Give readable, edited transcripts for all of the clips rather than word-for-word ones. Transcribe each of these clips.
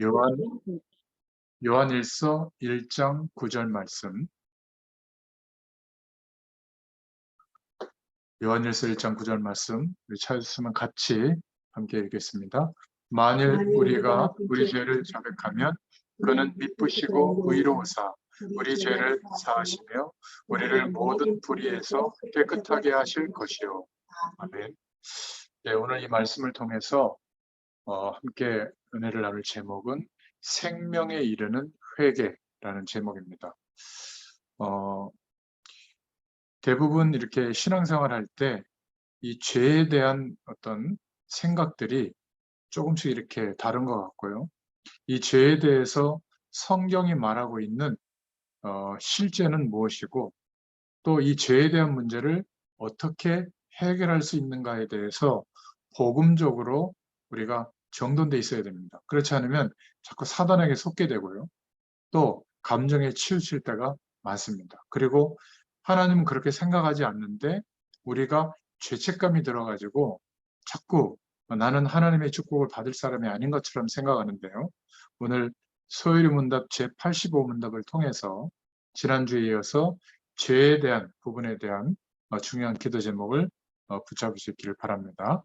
요한, 요한일서 1장 9절 말씀. 요한일서 1장 9절 말씀. 우리 찾으시면 같이 함께 읽겠습니다. 만일 우리가 우리 죄를 자백하면 그는 미쁘시고 의로우사 우리 죄를 사하시며 우리를 모든 불의에서 깨끗하게 하실 것이요. 아멘. 네, 오늘 이 말씀을 통해서 함께 은혜를 나눌 제목은 생명에 이르는 회개라는 제목입니다. 대부분 이렇게 신앙생활 할 때 이 죄에 대한 어떤 생각들이 조금씩 이렇게 다른 것 같고요. 이 죄에 대해서 성경이 말하고 있는 실제는 무엇이고 또 이 죄에 대한 문제를 어떻게 해결할 수 있는가에 대해서 복음적으로 우리가 정돈돼 있어야 됩니다. 그렇지 않으면 자꾸 사단에게 속게 되고요. 또 감정에 치우칠 때가 많습니다. 그리고 하나님은 그렇게 생각하지 않는데 우리가 죄책감이 들어가지고 자꾸 나는 하나님의 축복을 받을 사람이 아닌 것처럼 생각하는데요. 오늘 소요리 문답 제85문답을 통해서 지난주에 이어서 죄에 대한 부분에 대한 중요한 기도 제목을 붙잡을 수 있기를 바랍니다.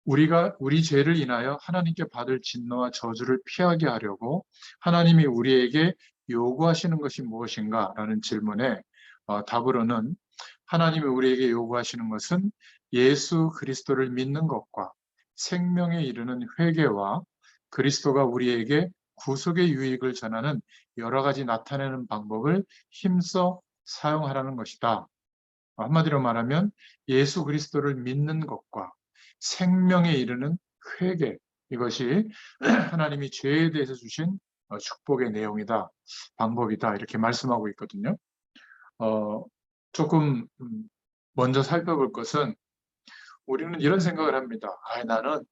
우리가 우리 죄를 인하여 하나님께 받을 진노와 저주를 피하게 하려고 하나님이 우리에게 요구하시는 것이 무엇인가? 라는 질문에 답으로는 하나님이 우리에게 요구하시는 것은 예수 그리스도를 믿는 것과 생명에 이르는 회개와 그리스도가 우리에게 구속의 유익을 전하는 여러 가지 나타내는 방법을 힘써 사용하라는 것이다. 한마디로 말하면 예수 그리스도를 믿는 것과 생명에 이르는 회개, 이것이 하나님이 죄에 대해서 주신 축복의 내용이다, 방법이다, 이렇게 말씀하고 있거든요. 조금 먼저 살펴볼 것은 우리는 이런 생각을 합니다. 나는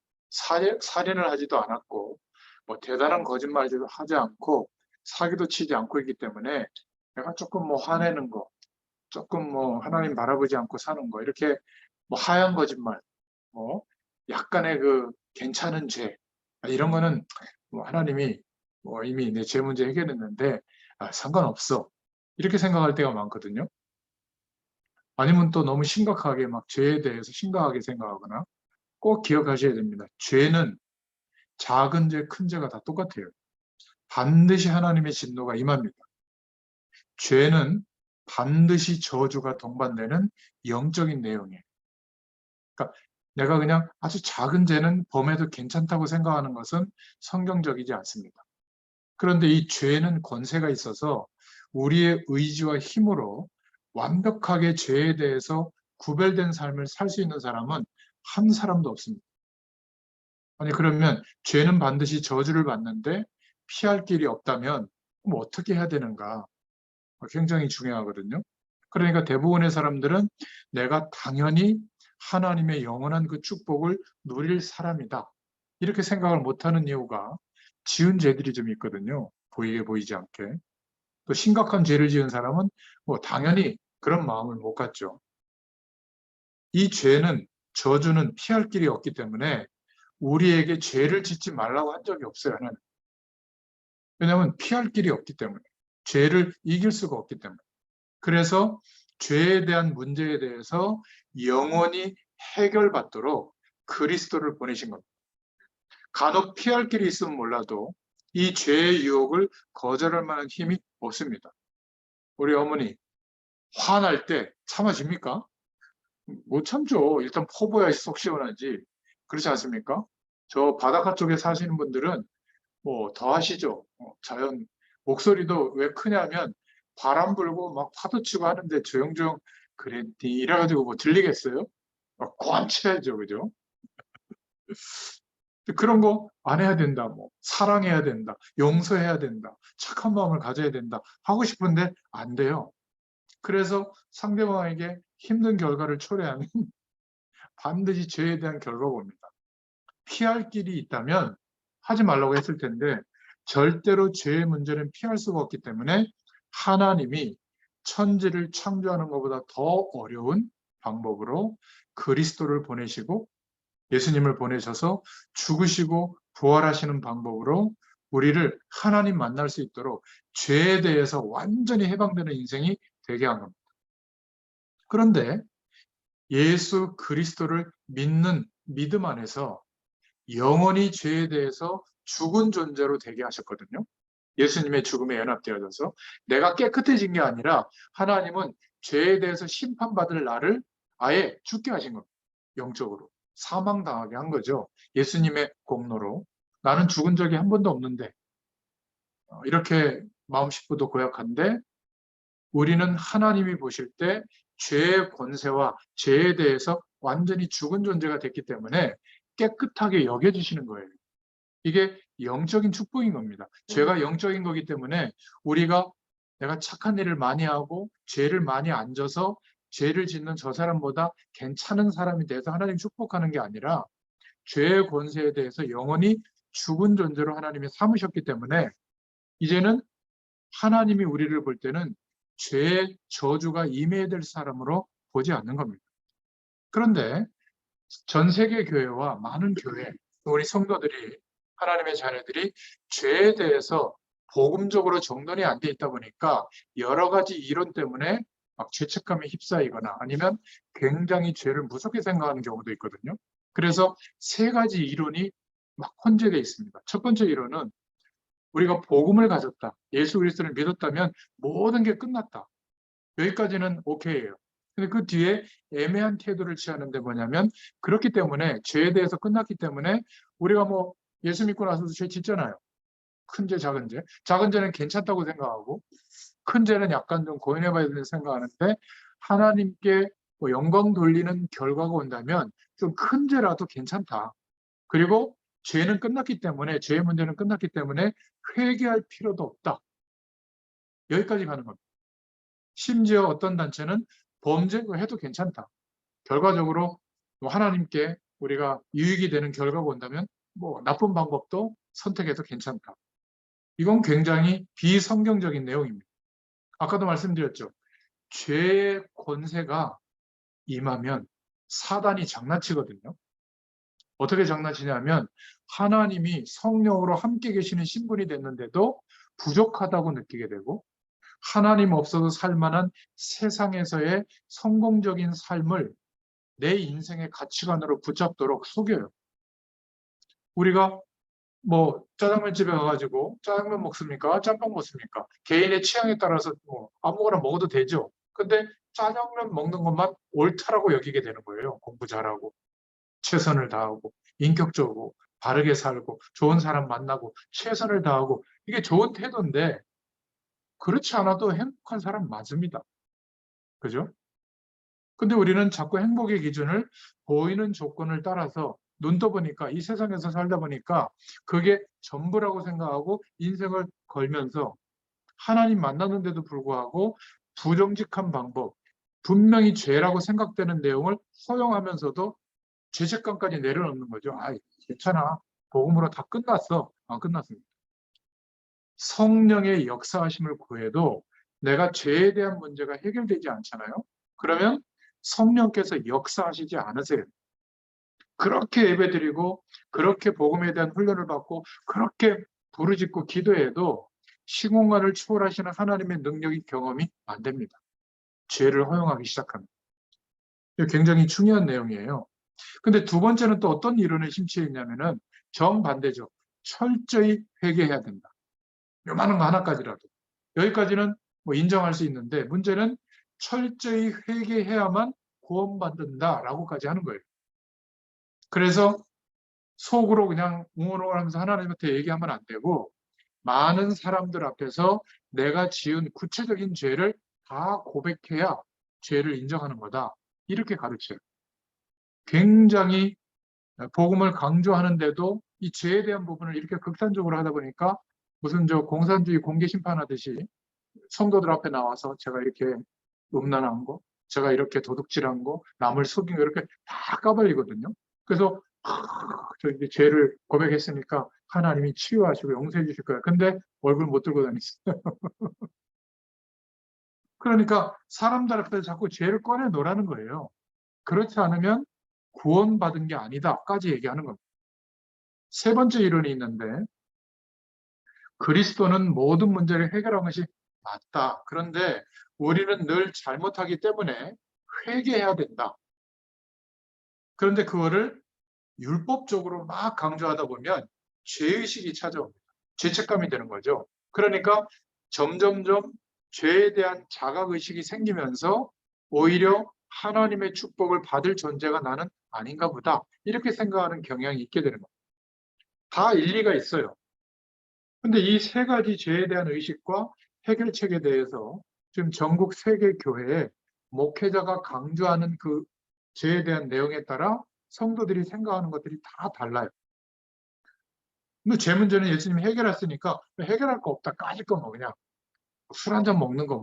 살인을 하지도 않았고 뭐 대단한 거짓말도 하지 않고 사기도 치지 않고 있기 때문에 내가 조금 뭐 화내는 거, 조금 뭐 하나님 바라보지 않고 사는 거, 이렇게 뭐 하얀 거짓말, 뭐 약간의 그 괜찮은 죄, 이런 거는 뭐 하나님이 뭐 이미 내 죄 문제 해결했는데 상관없어, 이렇게 생각할 때가 많거든요. 아니면 또 너무 심각하게 막 죄에 대해서 심각하게 생각하거나. 꼭 기억하셔야 됩니다. 죄는 작은 죄, 큰 죄가 다 똑같아요. 반드시 하나님의 진노가 임합니다. 죄는 반드시 저주가 동반되는 영적인 내용이에요. 그러니까 내가 그냥 아주 작은 죄는 범해도 괜찮다고 생각하는 것은 성경적이지 않습니다. 그런데 이 죄는 권세가 있어서 우리의 의지와 힘으로 완벽하게 죄에 대해서 구별된 삶을 살 수 있는 사람은 한 사람도 없습니다. 아니, 그러면 죄는 반드시 저주를 받는데 피할 길이 없다면 그럼 어떻게 해야 되는가? 굉장히 중요하거든요. 그러니까 대부분의 사람들은 내가 당연히 하나님의 영원한 그 축복을 누릴 사람이다, 이렇게 생각을 못하는 이유가 지은 죄들이 좀 있거든요. 보이게 보이지 않게. 또 심각한 죄를 지은 사람은 뭐 당연히 그런 마음을 못 갖죠. 이 죄는, 저주는 피할 길이 없기 때문에 우리에게 죄를 짓지 말라고 한 적이 없어요, 하나님. 왜냐하면 피할 길이 없기 때문에, 죄를 이길 수가 없기 때문에. 그래서 죄에 대한 문제에 대해서 영원히 해결받도록 그리스도를 보내신 겁니다. 간혹 피할 길이 있으면 몰라도 이 죄의 유혹을 거절할 만한 힘이 없습니다. 우리 어머니 화날 때 참아집니까? 못 참죠. 일단 퍼부어야 속 시원하지. 그렇지 않습니까? 저 바닷가 쪽에 사시는 분들은 뭐 더 하시죠. 자연 목소리도 왜 크냐면 바람 불고 막 파도 치고 하는데 조용조용 그랬니 이래가지고 뭐 들리겠어요? 고함 쳐야죠, 그죠? 그런 거 안 해야 된다, 뭐 사랑해야 된다, 용서해야 된다, 착한 마음을 가져야 된다 하고 싶은데 안 돼요. 그래서 상대방에게 힘든 결과를 초래하면 반드시 죄에 대한 결과가 옵니다. 피할 길이 있다면 하지 말라고 했을 텐데 절대로 죄의 문제는 피할 수가 없기 때문에 하나님이 천지를 창조하는 것보다 더 어려운 방법으로 그리스도를 보내시고 예수님을 보내셔서 죽으시고 부활하시는 방법으로 우리를 하나님 만날 수 있도록 죄에 대해서 완전히 해방되는 인생이 되게 한 겁니다. 그런데 예수 그리스도를 믿는 믿음 안에서 영원히 죄에 대해서 죽은 존재로 되게 하셨거든요. 예수님의 죽음에 연합되어져서 내가 깨끗해진 게 아니라 하나님은 죄에 대해서 심판받을 나를 아예 죽게 하신 겁니다. 영적으로 사망당하게 한 거죠. 예수님의 공로로. 나는 죽은 적이 한 번도 없는데 이렇게 마음 싶어도 고약한데 우리는 하나님이 보실 때 죄의 권세와 죄에 대해서 완전히 죽은 존재가 됐기 때문에 깨끗하게 여겨주시는 거예요. 이게 영적인 축복인 겁니다. 죄가 영적인 거기 때문에 우리가 내가 착한 일을 많이 하고 죄를 많이 안 져서 죄를 짓는 저 사람보다 괜찮은 사람이 돼서 하나님 축복하는 게 아니라 죄의 권세에 대해서 영원히 죽은 존재로 하나님이 삼으셨기 때문에 이제는 하나님이 우리를 볼 때는 죄의 저주가 임해야 될 사람으로 보지 않는 겁니다. 그런데 전 세계 교회와 많은 교회, 우리 성도들이 하나님의 자녀들이 죄에 대해서 복음적으로 정돈이 안 돼 있다 보니까 여러 가지 이론 때문에 막 죄책감에 휩싸이거나 아니면 굉장히 죄를 무섭게 생각하는 경우도 있거든요. 그래서 세 가지 이론이 막 혼재되어 있습니다. 첫 번째 이론은 우리가 복음을 가졌다. 예수 그리스도를 믿었다면 모든 게 끝났다. 여기까지는 오케이예요. 근데 그 뒤에 애매한 태도를 취하는데 뭐냐면 그렇기 때문에 죄에 대해서 끝났기 때문에 우리가 뭐 예수 믿고 나서도 죄 짓잖아요. 큰 죄, 작은 죄. 작은 죄는 괜찮다고 생각하고 큰 죄는 약간 좀 고인해봐야 된다고 생각하는데 하나님께 뭐 영광 돌리는 결과가 온다면 좀 큰 죄라도 괜찮다. 그리고 죄는 끝났기 때문에 죄의 문제는 끝났기 때문에 회개할 필요도 없다. 여기까지 가는 겁니다. 심지어 어떤 단체는 범죄고 해도 괜찮다. 결과적으로 뭐 하나님께 우리가 유익이 되는 결과가 온다면 뭐 나쁜 방법도 선택해도 괜찮다. 이건 굉장히 비성경적인 내용입니다. 아까도 말씀드렸죠. 죄의 권세가 임하면 사단이 장난치거든요. 어떻게 장난치냐면 하나님이 성령으로 함께 계시는 신분이 됐는데도 부족하다고 느끼게 되고 하나님 없어도 살만한 세상에서의 성공적인 삶을 내 인생의 가치관으로 붙잡도록 속여요. 우리가 뭐 짜장면 집에 가가지고 짜장면 먹습니까? 짬뽕 먹습니까? 개인의 취향에 따라서 뭐 아무거나 먹어도 되죠. 근데 짜장면 먹는 것만 옳다라고 여기게 되는 거예요. 공부 잘하고 최선을 다하고 인격적으로 바르게 살고 좋은 사람 만나고 최선을 다하고 이게 좋은 태도인데 그렇지 않아도 행복한 사람 맞습니다. 그죠? 근데 우리는 자꾸 행복의 기준을 보이는 조건을 따라서 눈 떠보니까 이 세상에서 살다 보니까 그게 전부라고 생각하고 인생을 걸면서 하나님 만났는데도 불구하고 부정직한 방법, 분명히 죄라고 생각되는 내용을 허용하면서도 죄책감까지 내려놓는 거죠. 아, 괜찮아. 복음으로 다 끝났어. 안 끝났습니다. 성령의 역사하심을 구해도 내가 죄에 대한 문제가 해결되지 않잖아요. 그러면 성령께서 역사하시지 않으세요. 그렇게 예배드리고 그렇게 복음에 대한 훈련을 받고 그렇게 부르짖고 기도해도 시공간을 초월하시는 하나님의 능력이 경험이 안 됩니다. 죄를 허용하기 시작합니다. 굉장히 중요한 내용이에요. 근데 두 번째는 또 어떤 이론에 심취해 있냐면은 정반대죠. 철저히 회개해야 된다. 요만한 거 하나까지라도. 여기까지는 뭐 인정할 수 있는데 문제는 철저히 회개해야만 구원받는다라고까지 하는 거예요. 그래서 속으로 그냥 웅얼웅얼하면서 하나님한테 얘기하면 안 되고 많은 사람들 앞에서 내가 지은 구체적인 죄를 다 고백해야 죄를 인정하는 거다. 이렇게 가르쳐요. 굉장히 복음을 강조하는데도 이 죄에 대한 부분을 이렇게 극단적으로 하다 보니까 무슨 저 공산주의 공개 심판하듯이 성도들 앞에 나와서 제가 이렇게 음란한 거, 제가 이렇게 도둑질한 거, 남을 속인 거 이렇게 다 까발리거든요. 그래서 저 이제 죄를 고백했으니까 하나님이 치유하시고 용서해 주실 거야. 근데 얼굴 못 들고 다니세요. 그러니까 사람들 앞에서 자꾸 죄를 꺼내 놓으라는 거예요. 그렇지 않으면 구원받은 게 아니다까지 얘기하는 겁니다. 세 번째 이론이 있는데, 그리스도는 모든 문제를 해결한 것이 맞다. 그런데 우리는 늘 잘못하기 때문에 회개해야 된다. 그런데 그거를 율법적으로 막 강조하다 보면 죄의식이 찾아옵니다. 죄책감이 되는 거죠. 그러니까 점점점 죄에 대한 자각의식이 생기면서 오히려 하나님의 축복을 받을 존재가 나는 아닌가 보다. 이렇게 생각하는 경향이 있게 되는 겁니다. 다 일리가 있어요. 근데 이 세 가지 죄에 대한 의식과 해결책에 대해서 지금 전국 세계 교회에 목회자가 강조하는 그 죄에 대한 내용에 따라 성도들이 생각하는 것들이 다 달라요. 근데 죄 문제는 예수님이 해결했으니까 해결할 거 없다. 까짓 거 뭐 그냥 술 한 잔 먹는 거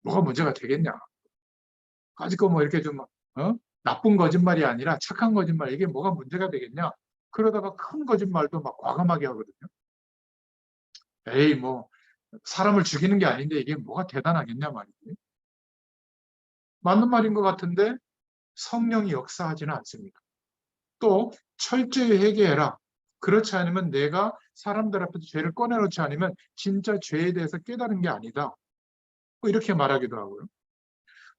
뭐가 문제가 되겠냐. 까짓 거 뭐 이렇게 좀 나쁜 거짓말이 아니라 착한 거짓말 이게 뭐가 문제가 되겠냐. 그러다가 큰 거짓말도 막 과감하게 하거든요. 에이 뭐 사람을 죽이는 게 아닌데 이게 뭐가 대단하겠냐 말이지. 맞는 말인 것 같은데 성령이 역사하지는 않습니다. 또 철저히 회개해라. 그렇지 않으면 내가 사람들 앞에서 죄를 꺼내놓지 않으면 진짜 죄에 대해서 깨달은 게 아니다. 이렇게 말하기도 하고요.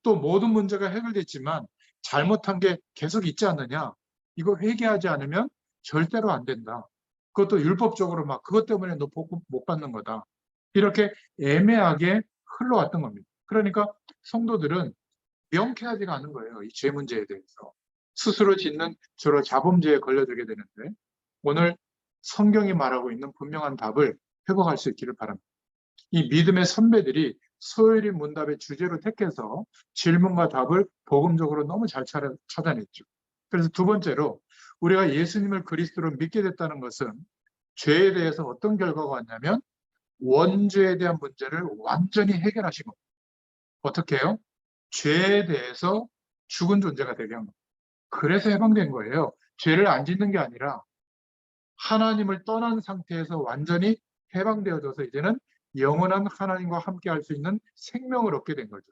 또 모든 문제가 해결됐지만 잘못한 게 계속 있지 않느냐. 이거 회개하지 않으면 절대로 안 된다. 그것도 율법적으로 막 그것 때문에 너 복음 못 받는 거다. 이렇게 애매하게 흘러왔던 겁니다. 그러니까 성도들은 명쾌하지가 않은 거예요. 이 죄 문제에 대해서. 스스로 짓는 주로 자범죄에 걸려들게 되는데 오늘 성경이 말하고 있는 분명한 답을 회복할 수 있기를 바랍니다. 이 믿음의 선배들이 소요리 문답의 주제로 택해서 질문과 답을 복음적으로 너무 잘 찾아냈죠. 그래서 두 번째로 우리가 예수님을 그리스도로 믿게 됐다는 것은 죄에 대해서 어떤 결과가 왔냐면 원죄에 대한 문제를 완전히 해결하신 겁니다. 어떻게 해요? 죄에 대해서 죽은 존재가 되게 한 겁니다. 그래서 해방된 거예요. 죄를 안 짓는 게 아니라 하나님을 떠난 상태에서 완전히 해방되어져서 이제는 영원한 하나님과 함께 할 수 있는 생명을 얻게 된 거죠.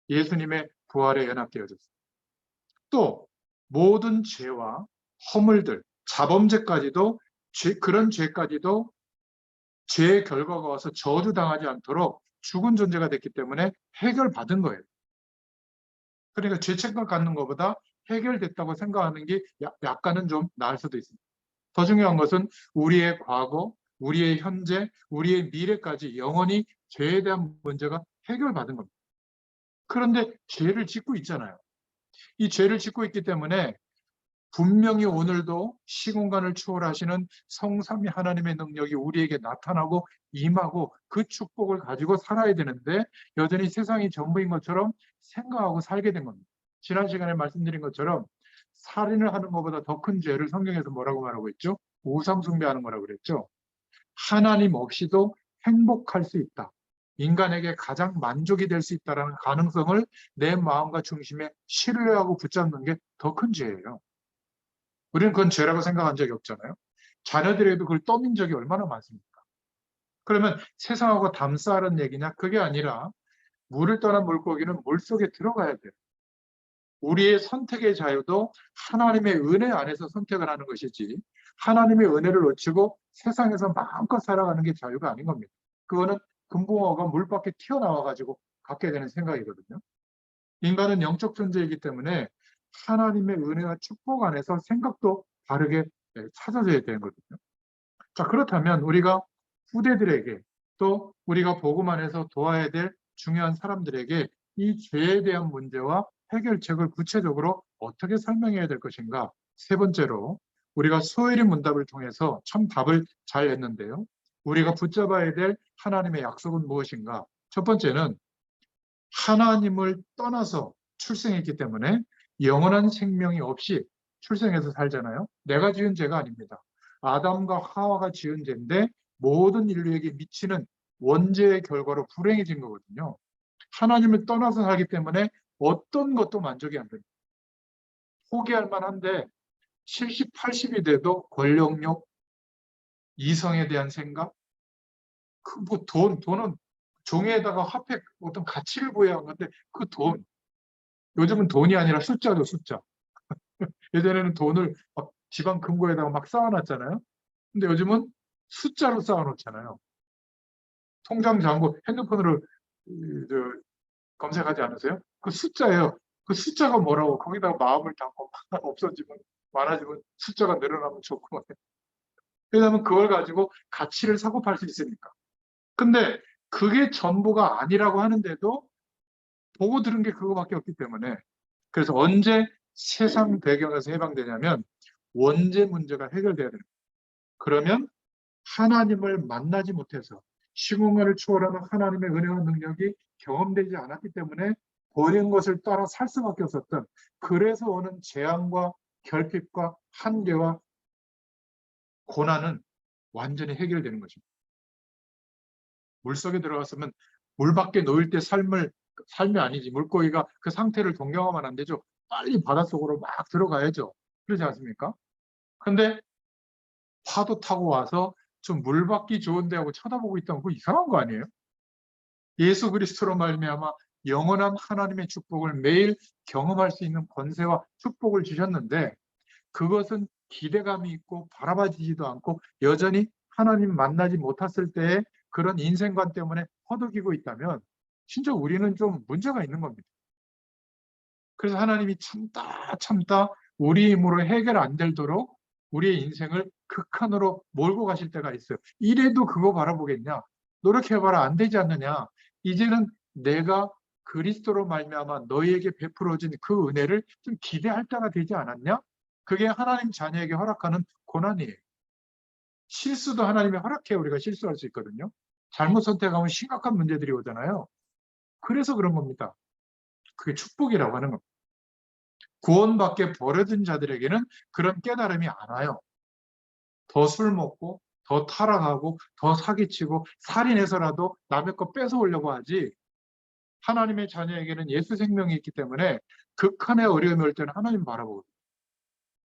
예수님의 부활에 연합되어졌어요. 또 모든 죄와 허물들, 자범죄까지도 그런 죄까지도 죄의 결과가 와서 저주당하지 않도록 죽은 존재가 됐기 때문에 해결받은 거예요. 그러니까 죄책감 갖는 것보다 해결됐다고 생각하는 게 약간은 좀 나을 수도 있습니다. 더 중요한 것은 우리의 과거, 우리의 현재, 우리의 미래까지 영원히 죄에 대한 문제가 해결받은 겁니다. 그런데 죄를 짓고 있잖아요. 이 죄를 짓고 있기 때문에 분명히 오늘도 시공간을 초월하시는 성삼위 하나님의 능력이 우리에게 나타나고 임하고 그 축복을 가지고 살아야 되는데 여전히 세상이 전부인 것처럼 생각하고 살게 된 겁니다. 지난 시간에 말씀드린 것처럼 살인을 하는 것보다 더 큰 죄를 성경에서 뭐라고 말하고 있죠? 우상 숭배하는 거라고 그랬죠. 하나님 없이도 행복할 수 있다. 인간에게 가장 만족이 될 수 있다는 가능성을 내 마음과 중심에 신뢰하고 붙잡는 게 더 큰 죄예요. 우리는 그건 죄라고 생각한 적이 없잖아요. 자녀들에게도 그걸 떠민 적이 얼마나 많습니까? 그러면 세상하고 담싸는 얘기냐? 그게 아니라 물을 떠난 물고기는 물속에 들어가야 돼요. 우리의 선택의 자유도 하나님의 은혜 안에서 선택을 하는 것이지 하나님의 은혜를 놓치고 세상에서 마음껏 살아가는 게 자유가 아닌 겁니다. 그거는 금붕어가 물 밖에 튀어나와가지고 갖게 되는 생각이거든요. 인간은 영적 존재이기 때문에 하나님의 은혜와 축복 안에서 생각도 바르게 찾아져야 되는 거거든요. 자, 그렇다면 우리가 후대들에게 또 우리가 복음 안에서 도와야 될 중요한 사람들에게 이 죄에 대한 문제와 해결책을 구체적으로 어떻게 설명해야 될 것인가? 세 번째로 우리가 소혜리 문답을 통해서 참 답을 잘 냈는데요. 우리가 붙잡아야 될 하나님의 약속은 무엇인가? 첫 번째는 하나님을 떠나서 출생했기 때문에 영원한 생명이 없이 출생해서 살잖아요. 내가 지은 죄가 아닙니다. 아담과 하와가 지은 죄인데 모든 인류에게 미치는 원죄의 결과로 불행해진 거거든요. 하나님을 떠나서 살기 때문에 어떤 것도 만족이 안 됩니다. 포기할 만한데 70, 80이 돼도 권력욕, 이성에 대한 생각, 뭐 돈은 종이에다가 화폐 어떤 가치를 부여한 건데 그 돈, 요즘은 돈이 아니라 숫자죠, 숫자. 예전에는 돈을 막 집안 금고에다가 막 쌓아놨잖아요. 근데 요즘은 숫자로 쌓아놓잖아요. 통장 잔고 핸드폰으로 저, 검색하지 않으세요? 그 숫자예요. 그 숫자가 뭐라고 거기다가 마음을 담고 막 없어지면 많아지면 숫자가 늘어나면 좋고 왜냐하면 그걸 가지고 가치를 사고 팔 수 있으니까. 근데 그게 전부가 아니라고 하는데도 보고 들은 게 그거밖에 없기 때문에 그래서 언제 세상 배경에서 해방되냐면 원죄 문제가 해결돼야 됩니다. 그러면 하나님을 만나지 못해서 시공간을 초월하는 하나님의 은혜와 능력이 경험되지 않았기 때문에 버린 것을 따라 살 수밖에 없었던 그래서 오는 재앙과 결핍과 한계와 고난은 완전히 해결되는 것입니다. 물속에 들어갔으면 물 밖에 놓일 때 삶이 아니지 물고기가 그 상태를 동경하면 안 되죠. 빨리 바닷속으로 막 들어가야죠. 그러지 않습니까? 근데 파도 타고 와서 좀 물 받기 좋은데 하고 쳐다보고 있다면 그거 이상한 거 아니에요? 예수 그리스도로 말미암아 영원한 하나님의 축복을 매일 경험할 수 있는 권세와 축복을 주셨는데 그것은 기대감이 있고 바라봐지지도 않고 여전히 하나님 만나지 못했을 때의 그런 인생관 때문에 허덕이고 있다면 진짜 우리는 좀 문제가 있는 겁니다. 그래서 하나님이 참다 우리 힘으로 해결 안 되도록 우리의 인생을 극한으로 몰고 가실 때가 있어요. 이래도 그거 바라보겠냐? 노력해봐라 안 되지 않느냐? 이제는 내가 그리스도로 말미암아 너희에게 베풀어진 그 은혜를 좀 기대할 때가 되지 않았냐? 그게 하나님 자녀에게 허락하는 고난이에요. 실수도 하나님이 허락해야 우리가 실수할 수 있거든요. 잘못 선택하면 심각한 문제들이 오잖아요. 그래서 그런 겁니다. 그게 축복이라고 하는 겁니다. 구원받게 버려진 자들에게는 그런 깨달음이 안 와요. 더 술 먹고 더 타락하고 더 사기치고 살인해서라도 남의 거 뺏어오려고 하지 하나님의 자녀에게는 예수 생명이 있기 때문에 극한의 어려움이 올 때는 하나님 바라보거든요.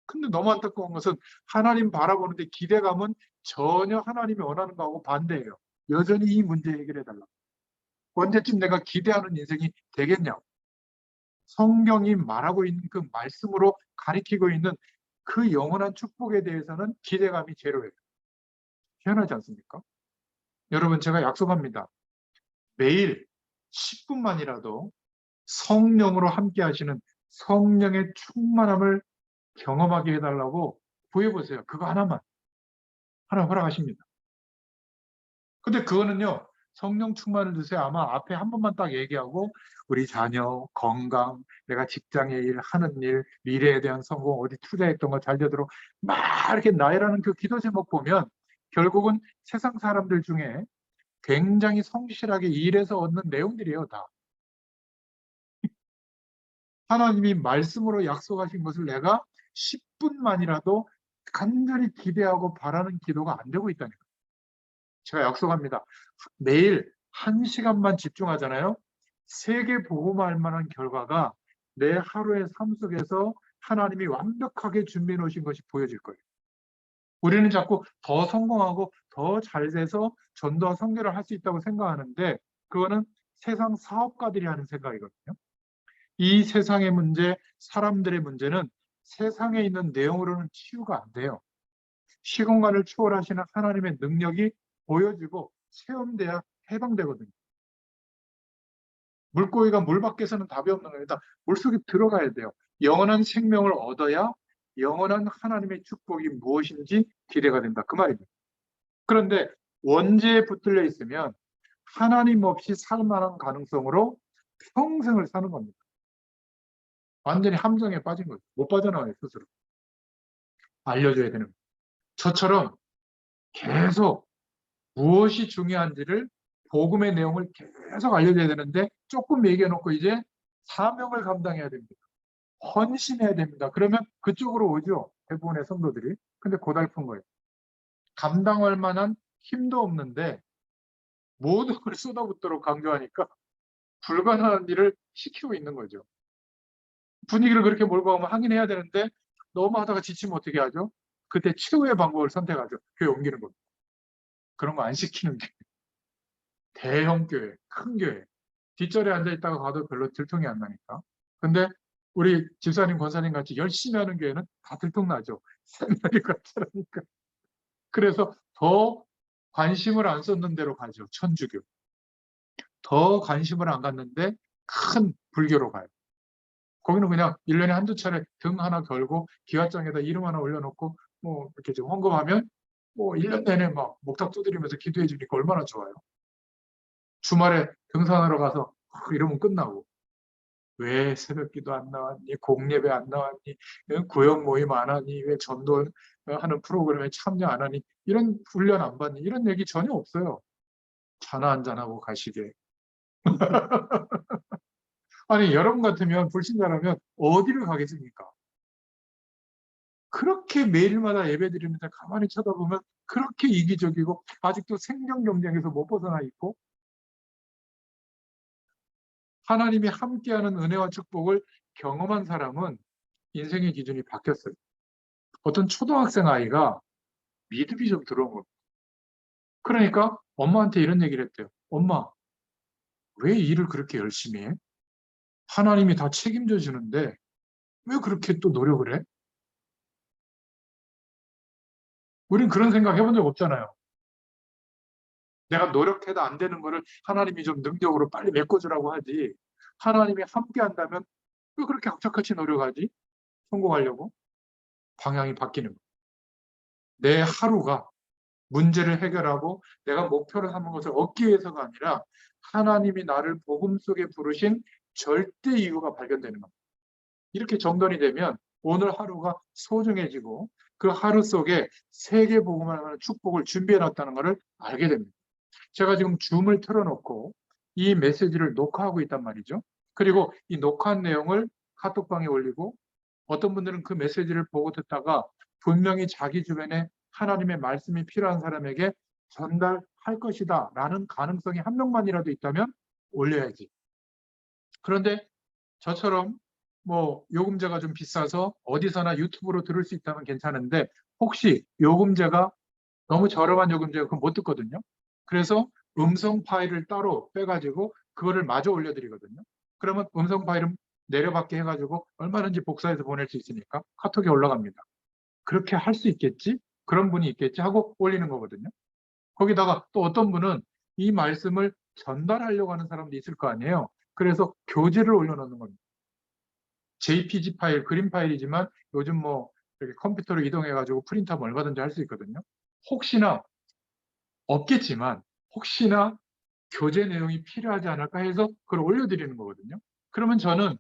근데 너무 안타까운 것은 하나님 바라보는데 기대감은 전혀 하나님이 원하는 거하고 반대예요. 여전히 이 문제 해결해달라고. 언제쯤 내가 기대하는 인생이 되겠냐고. 성경이 말하고 있는 그 말씀으로 가리키고 있는 그 영원한 축복에 대해서는 기대감이 제로예요. 희한하지 않습니까? 여러분 제가 약속합니다. 매일 10분만이라도 성령으로 함께 하시는 성령의 충만함을 경험하게 해달라고 구해보세요. 그거 하나만. 하나 허락하십니다. 근데 그거는요. 성령 충만을 주세요. 아마 앞에 한 번만 딱 얘기하고 우리 자녀, 건강, 내가 직장의 일, 하는 일, 미래에 대한 성공, 어디 투자했던 거 잘 되도록 막 이렇게 나열하는 그 기도 제목 보면 결국은 세상 사람들 중에 굉장히 성실하게 일해서 얻는 내용들이에요. 다. 하나님이 말씀으로 약속하신 것을 내가 10분만이라도 간절히 기대하고 바라는 기도가 안 되고 있다는 거예요. 제가 약속합니다. 매일 1시간만 집중하잖아요. 세계 복음할 만한 결과가 내 하루의 삶 속에서 하나님이 완벽하게 준비해 놓으신 것이 보여질 거예요. 우리는 자꾸 더 성공하고 더 잘 돼서 전도와 선교를 할 수 있다고 생각하는데 그거는 세상 사업가들이 하는 생각이거든요. 이 세상의 문제, 사람들의 문제는 세상에 있는 내용으로는 치유가 안 돼요. 시공간을 초월하시는 하나님의 능력이 보여지고 체험돼야 해방되거든요. 물고기가 물 밖에서는 답이 없는 겁니다. 물속에 들어가야 돼요. 영원한 생명을 얻어야 영원한 하나님의 축복이 무엇인지 기대가 된다. 그 말입니다. 그런데 원죄에 붙들려 있으면 하나님 없이 살 만한 가능성으로 평생을 사는 겁니다. 완전히 함정에 빠진 거죠. 못 빠져나와요, 스스로. 알려줘야 되는 거예요. 저처럼 계속 무엇이 중요한지를 복음의 내용을 계속 알려줘야 되는데 조금 얘기해놓고 이제 사명을 감당해야 됩니다. 헌신해야 됩니다. 그러면 그쪽으로 오죠. 대부분의 성도들이. 근데 고달픈 거예요. 감당할 만한 힘도 없는데 모든 걸 쏟아붓도록 강조하니까 불가능한 일을 시키고 있는 거죠. 분위기를 그렇게 몰고 가면 하긴 해야 되는데 너무 하다가 지치면 어떻게 하죠? 그때 최후의 방법을 선택하죠. 교회 옮기는 겁니다. 그런 거 안 시키는 게 대형 교회, 큰 교회. 뒷자리에 앉아있다가 가도 별로 들통이 안 나니까. 근데 우리 집사님, 권사님 같이 열심히 하는 교회는 다 들통나죠. 생명이 가짜라니까. 그래서 더 관심을 안 쏟는 데로 가죠. 천주교. 더 관심을 안 갖는데 큰 불교로 가요. 거기는 그냥 1년에 한두 차례 등 하나 걸고 기와장에다 이름 하나 올려놓고 뭐 이렇게 좀 헌금하면 뭐 1년 내내 막 목탁 두드리면서 기도해 주니까 얼마나 좋아요. 주말에 등산하러 가서 이러면 끝나고. 왜 새벽기도 안 나왔니? 공예배 안 나왔니? 구역 모임 안 하니? 왜 전도 하는 프로그램에 참여 안 하니? 이런 훈련 안 받니? 이런 얘기 전혀 없어요. 전화 한잔하고 가시게. 아니, 여러분 같으면, 불신자라면 어디를 가겠습니까? 그렇게 매일마다 예배 드리면서 가만히 쳐다보면 그렇게 이기적이고 아직도 생존 경쟁에서 못 벗어나 있고, 하나님이 함께하는 은혜와 축복을 경험한 사람은 인생의 기준이 바뀌었어요. 어떤 초등학생 아이가 믿음이 좀 들어온 겁니다. 그러니까 엄마한테 이런 얘기를 했대요. 엄마, 왜 일을 그렇게 열심히 해? 하나님이 다 책임져 주는데 왜 그렇게 또 노력을 해? 우린 그런 생각 해본 적 없잖아요. 내가 노력해도 안 되는 거를 하나님이 좀 능력으로 빨리 메꿔주라고 하지. 하나님이 함께 한다면 왜 그렇게 악착같이 노력하지? 성공하려고? 방향이 바뀌는 거예요. 내 하루가 문제를 해결하고 내가 목표로 삼은 것을 얻기 위해서가 아니라 하나님이 나를 복음 속에 부르신 절대 이유가 발견되는 겁니다. 이렇게 정돈이 되면 오늘 하루가 소중해지고 그 하루 속에 세계 복음을 하는 축복을 준비해 놨다는 것을 알게 됩니다. 제가 지금 줌을 틀어놓고 이 메시지를 녹화하고 있단 말이죠. 그리고 이 녹화한 내용을 카톡방에 올리고 어떤 분들은 그 메시지를 보고 듣다가 분명히 자기 주변에 하나님의 말씀이 필요한 사람에게 전달할 것이다 라는 가능성이 한 명만이라도 있다면 올려야지. 그런데 저처럼 뭐 요금제가 좀 비싸서 어디서나 유튜브로 들을 수 있다면 괜찮은데 혹시 요금제가 너무 저렴한 요금제가 그건 못 듣거든요. 그래서 음성 파일을 따로 빼가지고 그거를 마저 올려드리거든요. 그러면 음성 파일은 내려받게 해가지고 얼마든지 복사해서 보낼 수 있으니까 카톡에 올라갑니다. 그렇게 할 수 있겠지? 그런 분이 있겠지? 하고 올리는 거거든요. 거기다가 또 어떤 분은 이 말씀을 전달하려고 하는 사람도 있을 거 아니에요. 그래서 교재를 올려놓는 겁니다. JPG 파일, 그림 파일이지만 요즘 뭐 이렇게 컴퓨터로 이동해가지고 프린트하면 얼마든지 할 수 있거든요. 혹시나 없겠지만 혹시나 교재 내용이 필요하지 않을까 해서 그걸 올려드리는 거거든요. 그러면 저는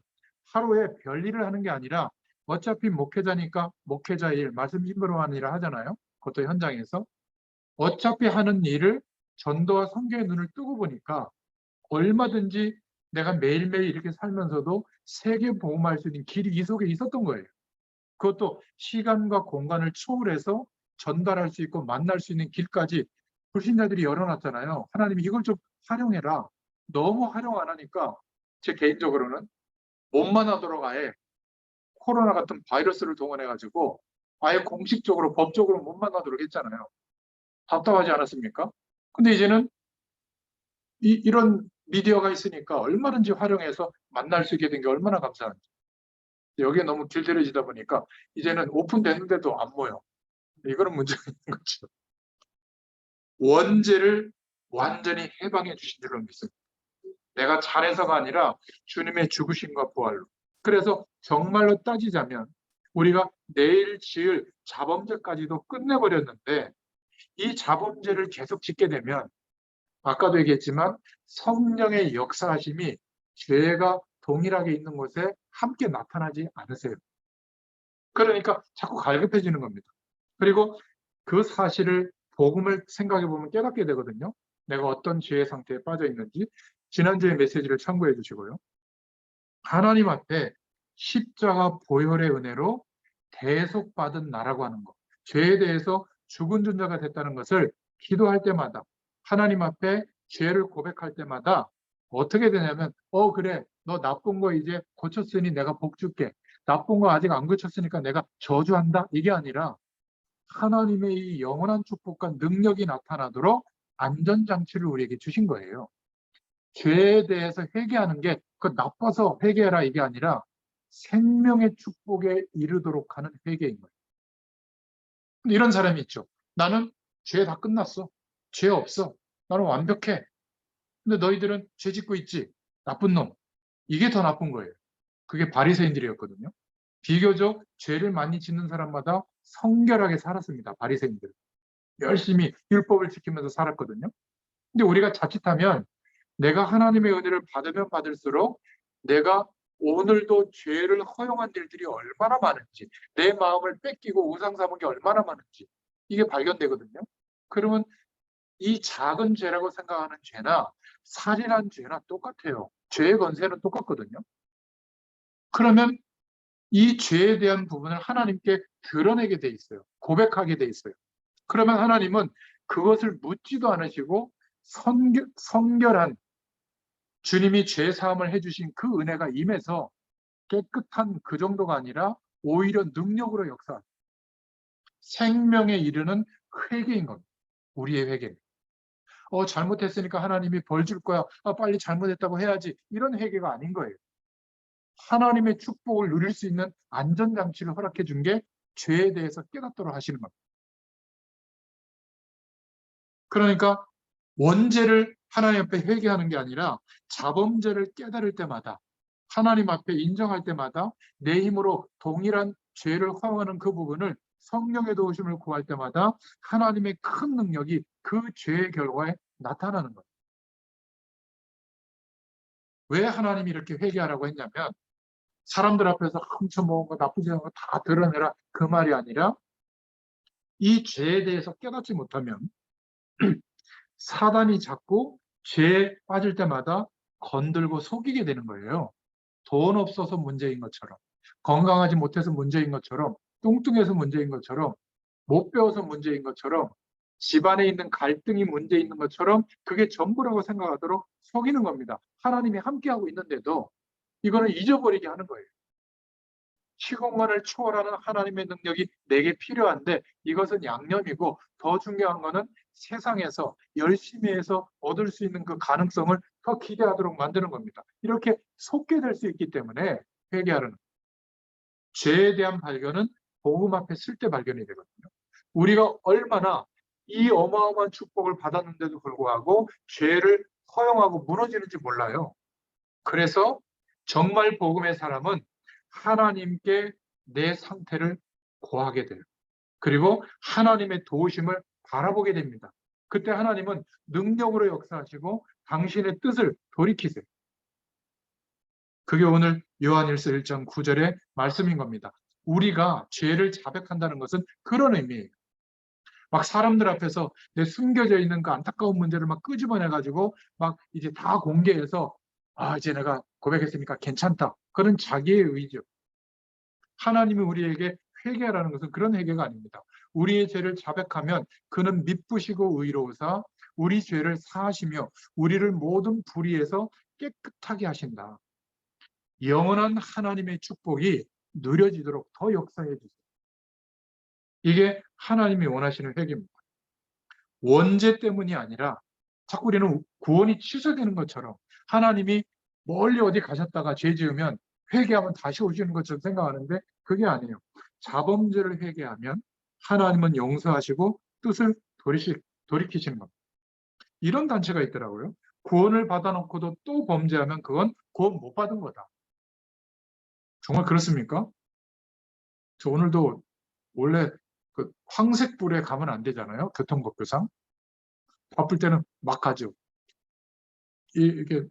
하루에 별일을 하는 게 아니라 어차피 목회자니까 목회자 일, 말씀 심부름하는 일을 하잖아요. 그것도 현장에서. 어차피 하는 일을 전도와 선교의 눈을 뜨고 보니까 얼마든지 내가 매일매일 이렇게 살면서도 세계 복음할 수 있는 길이 이 속에 있었던 거예요. 그것도 시간과 공간을 초월해서 전달할 수 있고 만날 수 있는 길까지 불신자들이 열어놨잖아요. 하나님이 이걸 좀 활용해라. 너무 활용 안 하니까 제 개인적으로는 못만 하도록 아예 코로나 같은 바이러스를 동원해가지고 아예 공식적으로 법적으로 못만 하도록 했잖아요. 답답하지 않았습니까? 근데 이제는 이런 미디어가 있으니까 얼마든지 활용해서 만날 수 있게 된 게 얼마나 감사한지. 여기에 너무 길들여지다 보니까 이제는 오픈됐는데도 안 모여. 이거는 문제가 있는 거죠. 원죄를 완전히 해방해 주신 줄로 믿습니다. 내가 잘해서가 아니라 주님의 죽으심과 부활로. 그래서 정말로 따지자면 우리가 내일 지을 자범죄까지도 끝내버렸는데 이 자범죄를 계속 짓게 되면 아까도 얘기했지만 성령의 역사하심이 죄가 동일하게 있는 곳에 함께 나타나지 않으세요. 그러니까 자꾸 갈급해지는 겁니다. 그리고 그 사실을 복음을 생각해 보면 깨닫게 되거든요. 내가 어떤 죄의 상태에 빠져 있는지. 지난주에 메시지를 참고해 주시고요. 하나님 앞에 십자가 보혈의 은혜로 대속받은 나라고 하는 것. 죄에 대해서 죽은 존재가 됐다는 것을 기도할 때마다 하나님 앞에 죄를 고백할 때마다 어떻게 되냐면 그래 너 나쁜 거 이제 고쳤으니 내가 복 줄게. 나쁜 거 아직 안 고쳤으니까 내가 저주한다. 이게 아니라 하나님의 이 영원한 축복과 능력이 나타나도록 안전장치를 우리에게 주신 거예요. 죄에 대해서 회개하는 게 그 나빠서 회개해라 이게 아니라 생명의 축복에 이르도록 하는 회개인 거예요. 근데 이런 사람이 있죠. 나는 죄 다 끝났어. 죄 없어. 나는 완벽해. 근데 너희들은 죄 짓고 있지. 나쁜 놈. 이게 더 나쁜 거예요. 그게 바리새인들이었거든요. 비교적 죄를 많이 짓는 사람마다 성결하게 살았습니다. 바리새인들. 열심히 율법을 지키면서 살았거든요. 근데 우리가 자칫하면 내가 하나님의 은혜를 받으면 받을수록 내가 오늘도 죄를 허용한 일들이 얼마나 많은지, 내 마음을 뺏기고 우상 삼은 게 얼마나 많은지 이게 발견되거든요. 그러면 이 작은 죄라고 생각하는 죄나 살인한 죄나 똑같아요. 죄의 건세는 똑같거든요. 그러면 이 죄에 대한 부분을 하나님께 드러내게 돼 있어요. 고백하게 돼 있어요. 그러면 하나님은 그것을 묻지도 않으시고 성결한 주님이 죄 사함을 해주신 그 은혜가 임해서 깨끗한 그 정도가 아니라 오히려 능력으로 역사, 생명에 이르는 회개인 겁니다. 우리의 회개. 잘못했으니까 하나님이 벌 줄 거야. 빨리 잘못했다고 해야지. 이런 회개가 아닌 거예요. 하나님의 축복을 누릴 수 있는 안전장치를 허락해 준 게 죄에 대해서 깨닫도록 하시는 겁니다. 그러니까 원죄를 하나님 앞에 회개하는 게 아니라 자범죄를 깨달을 때마다 하나님 앞에 인정할 때마다 내 힘으로 동일한 죄를 허용하는 그 부분을 성령의 도우심을 구할 때마다 하나님의 큰 능력이 그 죄의 결과에 나타나는 거예요. 왜 하나님이 이렇게 회개하라고 했냐면 사람들 앞에서 훔쳐먹은 거 나쁘지 않은 거 다 드러내라 그 말이 아니라 이 죄에 대해서 깨닫지 못하면 사단이 자꾸 죄에 빠질 때마다 건들고 속이게 되는 거예요. 돈 없어서 문제인 것처럼, 건강하지 못해서 문제인 것처럼, 뚱뚱해서 문제인 것처럼, 못 배워서 문제인 것처럼, 집안에 있는 갈등이 문제 있는 것처럼 그게 전부라고 생각하도록 속이는 겁니다. 하나님이 함께하고 있는데도 이거는 잊어버리게 하는 거예요. 시공간을 초월하는 하나님의 능력이 내게 필요한데 이것은 양념이고 더 중요한 것은 세상에서 열심히 해서 얻을 수 있는 그 가능성을 더 기대하도록 만드는 겁니다. 이렇게 속게 될 수 있기 때문에 회개하는 죄에 대한 발견은 복음 앞에 쓸 때 발견이 되거든요. 우리가 얼마나 이 어마어마한 축복을 받았는데도 불구하고 죄를 허용하고 무너지는지 몰라요. 그래서 정말 복음의 사람은 하나님께 내 상태를 고하게 돼요. 그리고 하나님의 도우심을 바라보게 됩니다. 그때 하나님은 능력으로 역사하시고 당신의 뜻을 돌이키세요. 그게 오늘 요한일서 1장 9절의 말씀인 겁니다. 우리가 죄를 자백한다는 것은 그런 의미예요. 막 사람들 앞에서 내 숨겨져 있는 그 안타까운 문제를 막 끄집어내가지고 막 이제 다 공개해서 이제 내가 고백했으니까 괜찮다. 그런 자기의 의지요. 하나님이 우리에게 회개하라는 것은 그런 회개가 아닙니다. 우리의 죄를 자백하면 그는 미쁘시고 의로우사 우리 죄를 사하시며 우리를 모든 불의에서 깨끗하게 하신다. 영원한 하나님의 축복이 누려지도록 더 역사해 주세요. 이게 하나님이 원하시는 회개입니다. 원죄 때문이 아니라 자꾸 우리는 구원이 취소되는 것처럼 하나님이 멀리 어디 가셨다가 죄 지으면 회개하면 다시 오시는 것처럼 생각하는데 그게 아니에요. 자범죄를 회개하면 하나님은 용서하시고 뜻을 돌이키시는 겁니다. 이런 단체가 있더라고요. 구원을 받아놓고도 또 범죄하면 그건 구원 못 받은 거다. 정말 그렇습니까? 저 오늘도 원래 그 황색불에 가면 안 되잖아요. 교통법규상. 바쁠 때는 막 가죠. 이게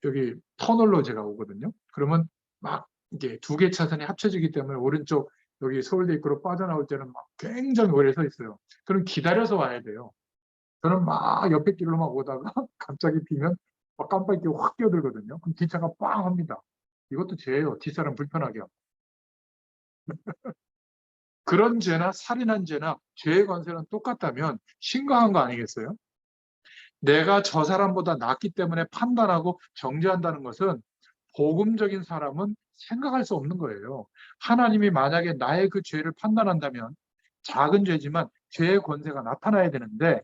여기 터널로 제가 오거든요. 그러면 막 이게 두 개 차선이 합쳐지기 때문에 오른쪽 여기 서울대 입구로 빠져나올 때는 막 굉장히 오래 서 있어요. 그럼 기다려서 와야 돼요. 저는 막 옆에 길로 막 오다가 갑자기 비면 막 깜빡이 확 끼어들거든요. 그럼 뒷차가 빵 합니다. 이것도 죄예요. 뒷사람 불편하게 하고. 그런 죄나 살인한 죄나 죄의 관세는 똑같다면 심각한 거 아니겠어요? 내가 저 사람보다 낫기 때문에 판단하고 정죄한다는 것은 복음적인 사람은 생각할 수 없는 거예요. 하나님이 만약에 나의 그 죄를 판단한다면 작은 죄지만 죄의 권세가 나타나야 되는데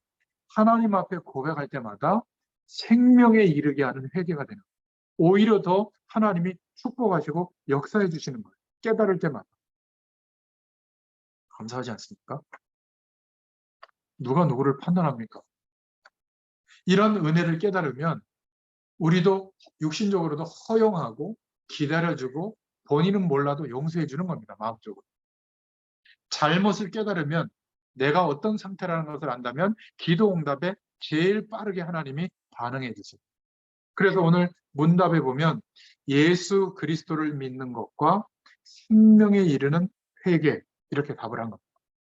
하나님 앞에 고백할 때마다 생명에 이르게 하는 회개가 되는 거예요. 오히려 더 하나님이 축복하시고 역사해 주시는 거예요. 깨달을 때마다. 감사하지 않습니까? 누가 누구를 판단합니까? 이런 은혜를 깨달으면 우리도 육신적으로도 허용하고 기다려주고 본인은 몰라도 용서해 주는 겁니다. 마음적으로. 잘못을 깨달으면 내가 어떤 상태라는 것을 안다면 기도 응답에 제일 빠르게 하나님이 반응해 주세요. 그래서 오늘 문답에 보면 예수 그리스도를 믿는 것과 생명에 이르는 회개, 이렇게 답을 한 겁니다.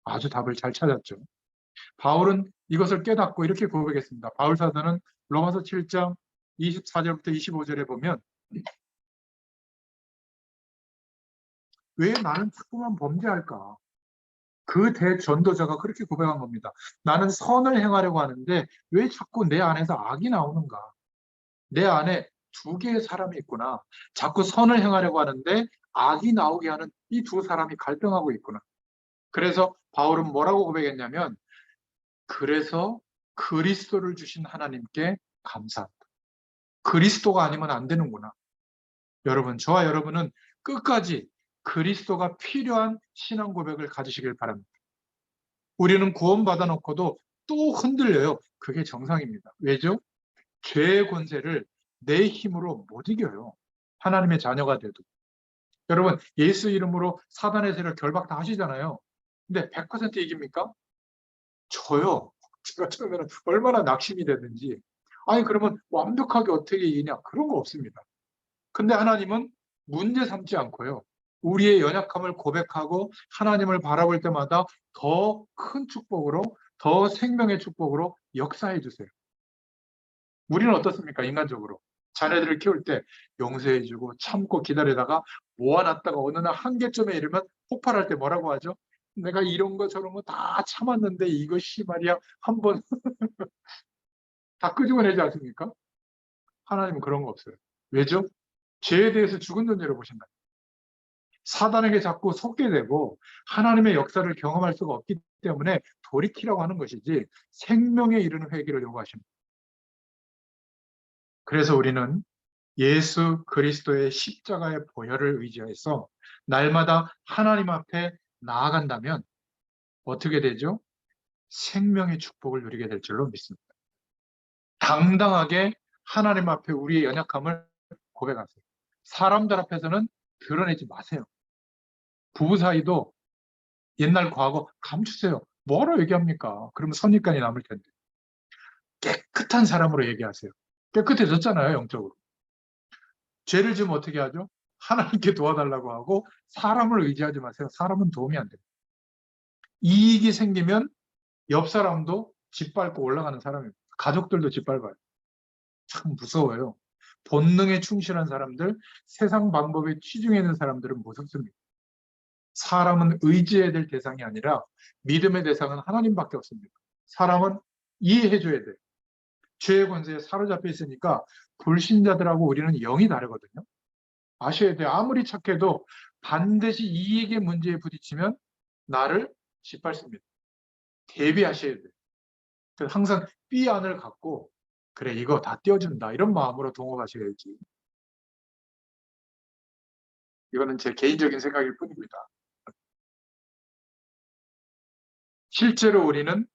아주 답을 잘 찾았죠. 바울은 이것을 깨닫고 이렇게 고백했습니다. 바울 사도는 로마서 7장 24절부터 25절에 보면 왜 나는 자꾸만 범죄할까? 그 대전도자가 그렇게 고백한 겁니다. 나는 선을 행하려고 하는데 왜 자꾸 내 안에서 악이 나오는가? 내 안에 두 개의 사람이 있구나. 자꾸 선을 행하려고 하는데 악이 나오게 하는 이 두 사람이 갈등하고 있구나. 그래서 바울은 뭐라고 고백했냐면, 그래서 그리스도를 주신 하나님께 감사합니다. 그리스도가 아니면 안 되는구나. 여러분, 저와 여러분은 끝까지 그리스도가 필요한 신앙 고백을 가지시길 바랍니다. 우리는 구원받아 놓고도 또 흔들려요. 그게 정상입니다. 왜죠? 죄의 권세를 내 힘으로 못 이겨요. 하나님의 자녀가 돼도. 여러분, 예수 이름으로 사단의 세를 결박 다 하시잖아요. 근데 100% 이깁니까? 저요. 제가 처음에는 얼마나 낙심이 되는지. 아니, 그러면 완벽하게 어떻게 이기냐? 그런 거 없습니다. 근데 하나님은 문제 삼지 않고요. 우리의 연약함을 고백하고 하나님을 바라볼 때마다 더 큰 축복으로, 더 생명의 축복으로 역사해 주세요. 우리는 어떻습니까? 인간적으로. 자녀들을 키울 때 용서해주고 참고 기다리다가 모아놨다가 어느 날 한계점에 이르면 폭발할 때 뭐라고 하죠? 내가 이런 거 저런 거 다 참았는데 이것이 말이야 한번 다 끄집어내지 않습니까? 하나님은 그런 거 없어요. 왜죠? 죄에 대해서 죽은 존재로 보신다. 사단에게 자꾸 속게 되고 하나님의 역사를 경험할 수가 없기 때문에 돌이키라고 하는 것이지 생명에 이르는 회개를 요구하십니다. 그래서 우리는 예수 그리스도의 십자가의 보혈을 의지해서 날마다 하나님 앞에 나아간다면 어떻게 되죠? 생명의 축복을 누리게 될 줄로 믿습니다. 당당하게 하나님 앞에 우리의 연약함을 고백하세요. 사람들 앞에서는 드러내지 마세요. 부부 사이도 옛날 과거 감추세요. 뭐로 얘기합니까? 그러면 선입관이 남을 텐데. 깨끗한 사람으로 얘기하세요. 깨끗해졌잖아요, 영적으로. 죄를 지으면 어떻게 하죠? 하나님께 도와달라고 하고 사람을 의지하지 마세요. 사람은 도움이 안 돼요. 이익이 생기면 옆 사람도 짓밟고 올라가는 사람입니다. 가족들도 짓밟아요. 참 무서워요. 본능에 충실한 사람들, 세상 방법에 치중해 있는 사람들은 무섭습니다. 사람은 의지해야 될 대상이 아니라 믿음의 대상은 하나님밖에 없습니다. 사람은 이해해줘야 돼요. 죄의 권세에 사로잡혀 있으니까 불신자들하고 우리는 영이 다르거든요. 아셔야 돼요. 아무리 착해도 반드시 이익의 문제에 부딪히면 나를 짓밟습니다. 대비하셔야 돼요. 그래서 항상 삐안을 갖고 그래 이거 다 띄워준다 이런 마음으로 동업하셔야지. 이거는 제 개인적인 생각일 뿐입니다. 실제로 우리는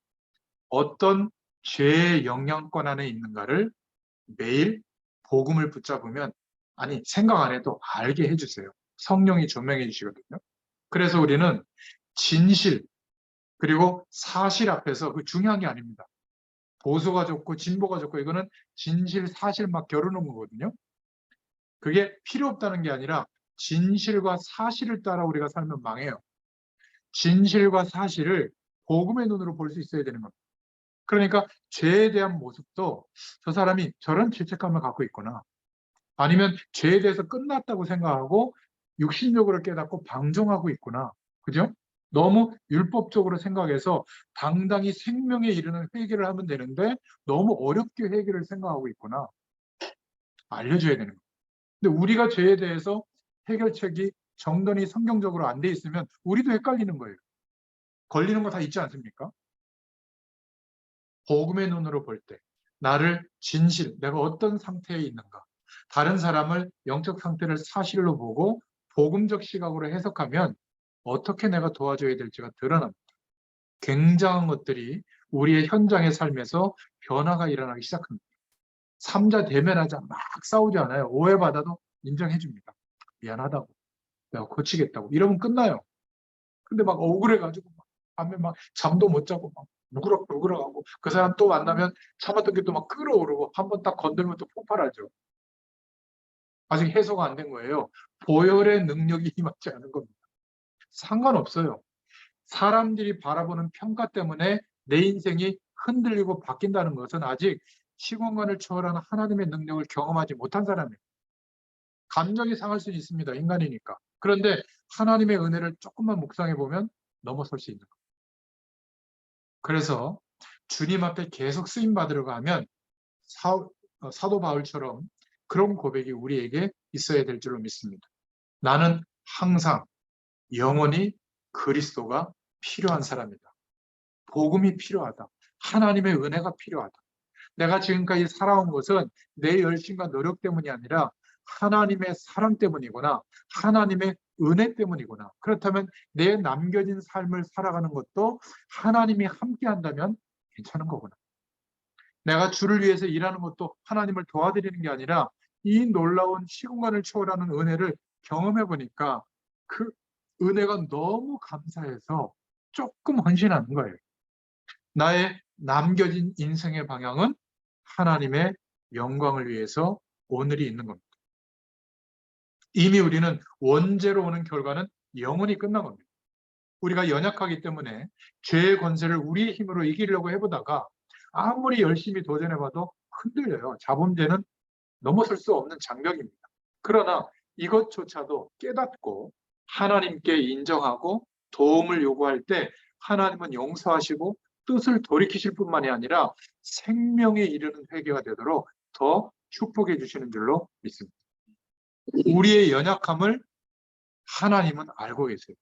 어떤 죄의 영향권 안에 있는가를 매일 복음을 붙잡으면, 아니 생각 안 해도 알게 해주세요. 성령이 조명해 주시거든요. 그래서 우리는 진실 그리고 사실 앞에서 그 중요한 게 아닙니다. 보수가 좋고 진보가 좋고 이거는 진실 사실 막 겨루는 거거든요. 그게 필요 없다는 게 아니라 진실과 사실을 따라 우리가 살면 망해요. 진실과 사실을 복음의 눈으로 볼 수 있어야 되는 겁니다. 그러니까 죄에 대한 모습도 저 사람이 저런 죄책감을 갖고 있구나. 아니면 죄에 대해서 끝났다고 생각하고 육신적으로 깨닫고 방종하고 있구나. 그죠? 너무 율법적으로 생각해서 당당히 생명에 이르는 회개를 하면 되는데 너무 어렵게 회개를 생각하고 있구나. 알려줘야 되는 거예요. 근데 우리가 죄에 대해서 해결책이 정돈이 성경적으로 안 돼 있으면 우리도 헷갈리는 거예요. 걸리는 거 다 있지 않습니까? 복음의 눈으로 볼 때 나를 진실, 내가 어떤 상태에 있는가, 다른 사람을 영적 상태를 사실로 보고 복음적 시각으로 해석하면 어떻게 내가 도와줘야 될지가 드러납니다. 굉장한 것들이 우리의 현장의 삶에서 변화가 일어나기 시작합니다. 삼자 대면하자 막 싸우지 않아요. 오해받아도 인정해 줍니다. 미안하다고. 내가 고치겠다고. 이러면 끝나요. 근데 막 억울해가지고 밤에 막 잠도 못 자고 막 누그럭누그럭하고 그 사람 또 만나면 참았던 게 또 막 끓어오르고 한번 딱 건들면 또 폭발하죠. 아직 해소가 안 된 거예요. 보혈의 능력이 임하지 않은 겁니다. 상관없어요. 사람들이 바라보는 평가 때문에 내 인생이 흔들리고 바뀐다는 것은 아직 시공간을 초월하는 하나님의 능력을 경험하지 못한 사람이에요. 감정이 상할 수는 있습니다. 인간이니까. 그런데 하나님의 은혜를 조금만 묵상해 보면 넘어설 수 있는 거예요. 그래서 주님 앞에 계속 쓰임 받으러 가면 사도 바울처럼 그런 고백이 우리에게 있어야 될 줄로 믿습니다. 나는 항상 영원히 그리스도가 필요한 사람이다. 복음이 필요하다. 하나님의 은혜가 필요하다. 내가 지금까지 살아온 것은 내 열심과 노력 때문이 아니라 하나님의 사랑 때문이구나. 하나님의 은혜 때문이구나. 그렇다면 내 남겨진 삶을 살아가는 것도 하나님이 함께 한다면 괜찮은 거구나. 내가 주를 위해서 일하는 것도 하나님을 도와드리는 게 아니라 이 놀라운 시공간을 초월하는 은혜를 경험해 보니까 그 은혜가 너무 감사해서 조금 헌신하는 거예요. 나의 남겨진 인생의 방향은 하나님의 영광을 위해서 오늘이 있는 겁니다. 이미 우리는 원죄로 오는 결과는 영원히 끝난 겁니다. 우리가 연약하기 때문에 죄의 권세를 우리의 힘으로 이기려고 해보다가 아무리 열심히 도전해봐도 흔들려요. 자범죄는 넘어설 수 없는 장벽입니다. 그러나 이것조차도 깨닫고 하나님께 인정하고 도움을 요구할 때 하나님은 용서하시고 뜻을 돌이키실 뿐만이 아니라 생명에 이르는 회개가 되도록 더 축복해 주시는 줄로 믿습니다. 우리의 연약함을 하나님은 알고 계세요.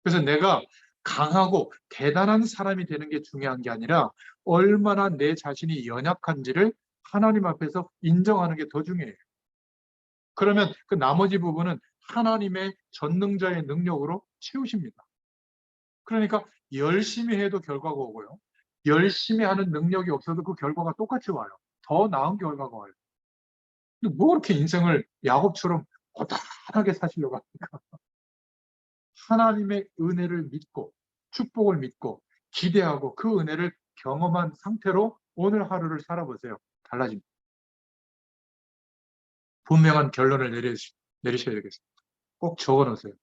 그래서 내가 강하고 대단한 사람이 되는 게 중요한 게 아니라 얼마나 내 자신이 연약한지를 하나님 앞에서 인정하는 게 더 중요해요. 그러면 그 나머지 부분은 하나님의 전능자의 능력으로 채우십니다. 그러니까 열심히 해도 결과가 오고요. 열심히 하는 능력이 없어도 그 결과가 똑같이 와요. 더 나은 결과가 와요. 근데 뭐 그렇게 인생을 야곱처럼 고단하게 사시려고 합니까? 하나님의 은혜를 믿고 축복을 믿고 기대하고 그 은혜를 경험한 상태로 오늘 하루를 살아보세요. 달라집니다. 분명한 결론을 내리셔야 되겠습니다. 꼭 적어놓으세요.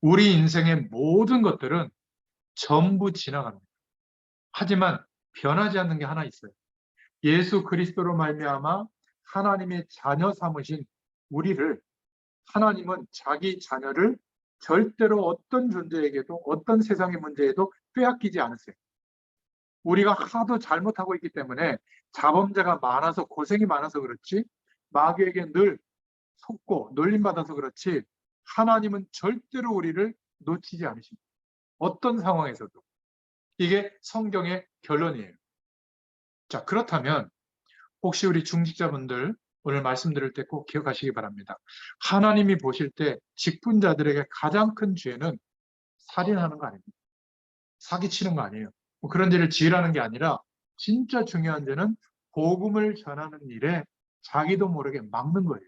우리 인생의 모든 것들은 전부 지나갑니다. 하지만 변하지 않는 게 하나 있어요. 예수 그리스도로 말미암아 하나님의 자녀 삼으신 우리를 하나님은 자기 자녀를 절대로 어떤 존재에게도 어떤 세상의 문제에도 빼앗기지 않으세요. 우리가 하도 잘못하고 있기 때문에 자범죄가 많아서 고생이 많아서 그렇지 마귀에게 늘 속고 놀림받아서 그렇지 하나님은 절대로 우리를 놓치지 않으십니다. 어떤 상황에서도. 이게 성경의 결론이에요. 자, 그렇다면 혹시 우리 중직자분들 오늘 말씀 들을 때 꼭 기억하시기 바랍니다. 하나님이 보실 때 직분자들에게 가장 큰 죄는 살인하는 거 아닙니다. 사기치는 거 아니에요. 뭐 그런 죄를 지으라는 게 아니라 진짜 중요한 죄는 복음을 전하는 일에 자기도 모르게 막는 거예요.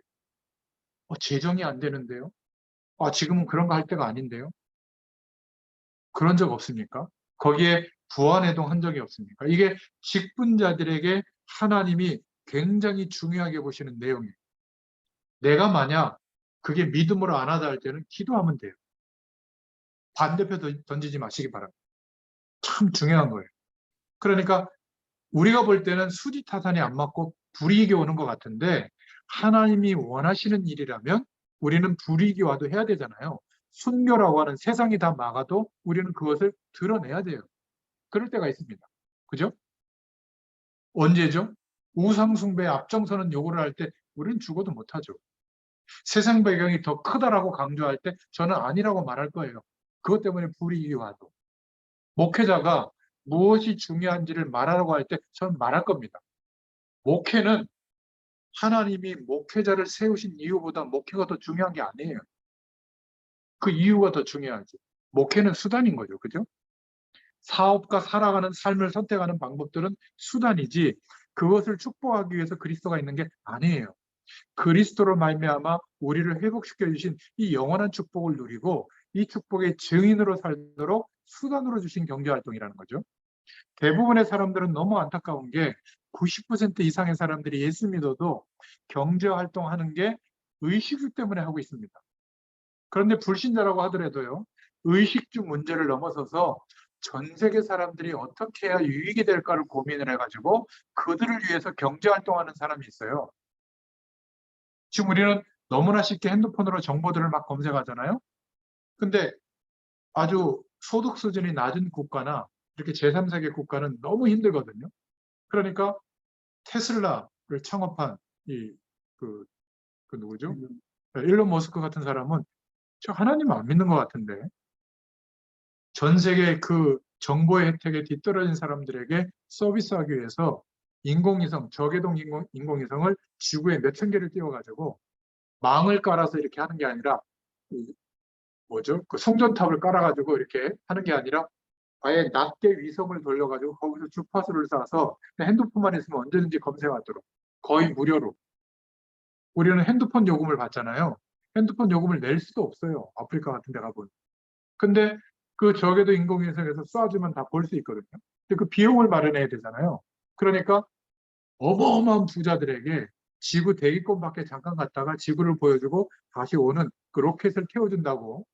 재정이 안 되는데요? 지금은 그런 거 할 때가 아닌데요? 그런 적 없습니까? 거기에 부안해동 한 적이 없습니까? 이게 직분자들에게 하나님이 굉장히 중요하게 보시는 내용이에요. 내가 만약 그게 믿음으로 안 하다 할 때는 기도하면 돼요. 반대표 던지지 마시기 바랍니다. 참 중요한 거예요. 그러니까 우리가 볼 때는 수지타산이 안 맞고 불이익이 오는 것 같은데 하나님이 원하시는 일이라면 우리는 불이익이 와도 해야 되잖아요. 순교라고 하는 세상이 다 막아도 우리는 그것을 드러내야 돼요. 그럴 때가 있습니다. 그죠? 언제죠? 우상숭배에 앞장서는 요구를 할 때 우리는 죽어도 못하죠. 세상 배경이 더 크다라고 강조할 때 저는 아니라고 말할 거예요. 그것 때문에 불이익이 와도. 목회자가 무엇이 중요한지를 말하라고 할 때 저는 말할 겁니다. 목회는 하나님이 목회자를 세우신 이유보다 목회가 더 중요한 게 아니에요. 그 이유가 더 중요하지. 목회는 수단인 거죠. 그죠? 사업과 살아가는 삶을 선택하는 방법들은 수단이지 그것을 축복하기 위해서 그리스도가 있는 게 아니에요. 그리스도로 말미암아 우리를 회복시켜 주신 이 영원한 축복을 누리고 이 축복의 증인으로 살도록 수단으로 주신 경제활동이라는 거죠. 대부분의 사람들은 너무 안타까운 게 90% 이상의 사람들이 예수 믿어도 경제활동하는 게 의식 때문에 하고 있습니다. 그런데 불신자라고 하더라도요, 의식주 문제를 넘어서서 전 세계 사람들이 어떻게 해야 유익이 될까를 고민을 해가지고 그들을 위해서 경제활동하는 사람이 있어요. 지금 우리는 너무나 쉽게 핸드폰으로 정보들을 막 검색하잖아요. 근데 아주 소득 수준이 낮은 국가나 이렇게 제3세계 국가는 너무 힘들거든요. 그러니까 테슬라를 창업한 그 누구죠? 일론 머스크 같은 사람은 저 하나님 안 믿는 것 같은데 전 세계 그 정보의 혜택에 뒤떨어진 사람들에게 서비스하기 위해서 인공위성, 저궤동 인공위성을 지구에 몇천 개를 띄워가지고 망을 깔아서 이렇게 하는 게 아니라 뭐죠? 그 송전탑을 깔아가지고 이렇게 하는 게 아니라 아예 낮게 위성을 돌려가지고 거기서 주파수를 쏴서 핸드폰만 있으면 언제든지 검색하도록 거의 무료로. 우리는 핸드폰 요금을 받잖아요. 핸드폰 요금을 낼 수도 없어요. 아프리카 같은 데 가보면. 근데 그 적에도 인공위성에서 쏴주면 다 볼 수 있거든요. 근데 그 비용을 마련해야 되잖아요. 그러니까 어마어마한 부자들에게 지구 대기권 밖에 잠깐 갔다가 지구를 보여주고 다시 오는 그 로켓을 태워준다고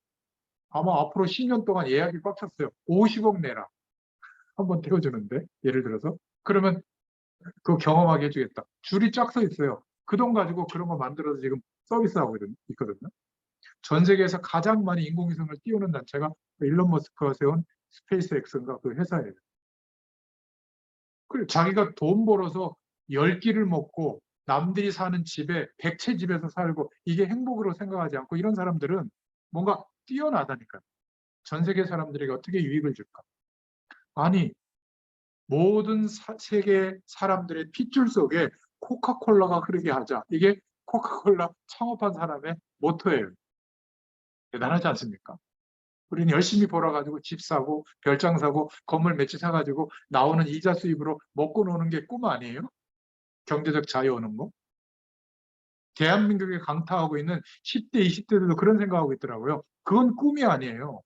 아마 앞으로 10년 동안 예약이 꽉 찼어요. 50억 내라. 한번 태워주는데 예를 들어서 그러면 그거 경험하게 해주겠다. 줄이 쫙 서 있어요. 그 돈 가지고 그런 거 만들어서 지금 서비스하고 있거든요. 전 세계에서 가장 많이 인공위성을 띄우는 단체가 일론 머스크가 세운 스페이스X인가 그 회사예요. 그리고 자기가 돈 벌어서 10끼를 먹고 남들이 사는 집에 100채 집에서 살고 이게 행복으로 생각하지 않고 이런 사람들은 뭔가 뛰어나다니까요. 전 세계 사람들에게 어떻게 유익을 줄까? 아니 모든 세계 사람들의 핏줄 속에 코카콜라가 흐르게 하자. 이게 코카콜라 창업한 사람의 모토예요. 대단하지 않습니까? 우리는 열심히 벌어가지고 집 사고 별장 사고 건물 몇 채 사가지고 나오는 이자 수입으로 먹고 노는 게 꿈 아니에요? 경제적 자유 오는 거? 대한민국에 강타하고 있는 10대, 20대들도 그런 생각하고 있더라고요. 그건 꿈이 아니에요.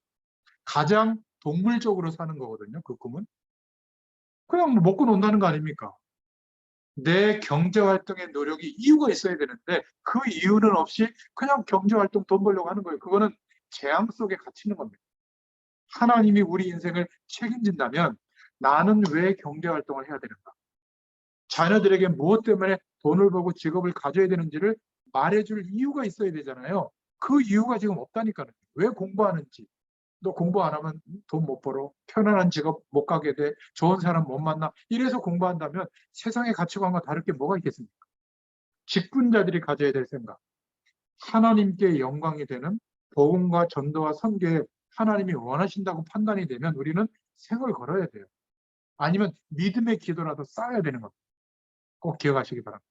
가장 동물적으로 사는 거거든요. 그 꿈은. 그냥 뭐 먹고 논다는 거 아닙니까? 내 경제활동의 노력이 이유가 있어야 되는데 그 이유는 없이 그냥 경제활동 돈 벌려고 하는 거예요. 그거는 재앙 속에 갇히는 겁니다. 하나님이 우리 인생을 책임진다면 나는 왜 경제활동을 해야 되는가? 자녀들에게 무엇 때문에 돈을 벌고 직업을 가져야 되는지를 말해줄 이유가 있어야 되잖아요. 그 이유가 지금 없다니까요. 왜 공부하는지. 너 공부 안 하면 돈 못 벌어. 편안한 직업 못 가게 돼. 좋은 사람 못 만나. 이래서 공부한다면 세상의 가치관과 다를 게 뭐가 있겠습니까? 직분자들이 가져야 될 생각. 하나님께 영광이 되는 복음과 전도와 선교에 하나님이 원하신다고 판단이 되면 우리는 생을 걸어야 돼요. 아니면 믿음의 기도라도 쌓아야 되는 겁니다. 꼭 기억하시기 바랍니다.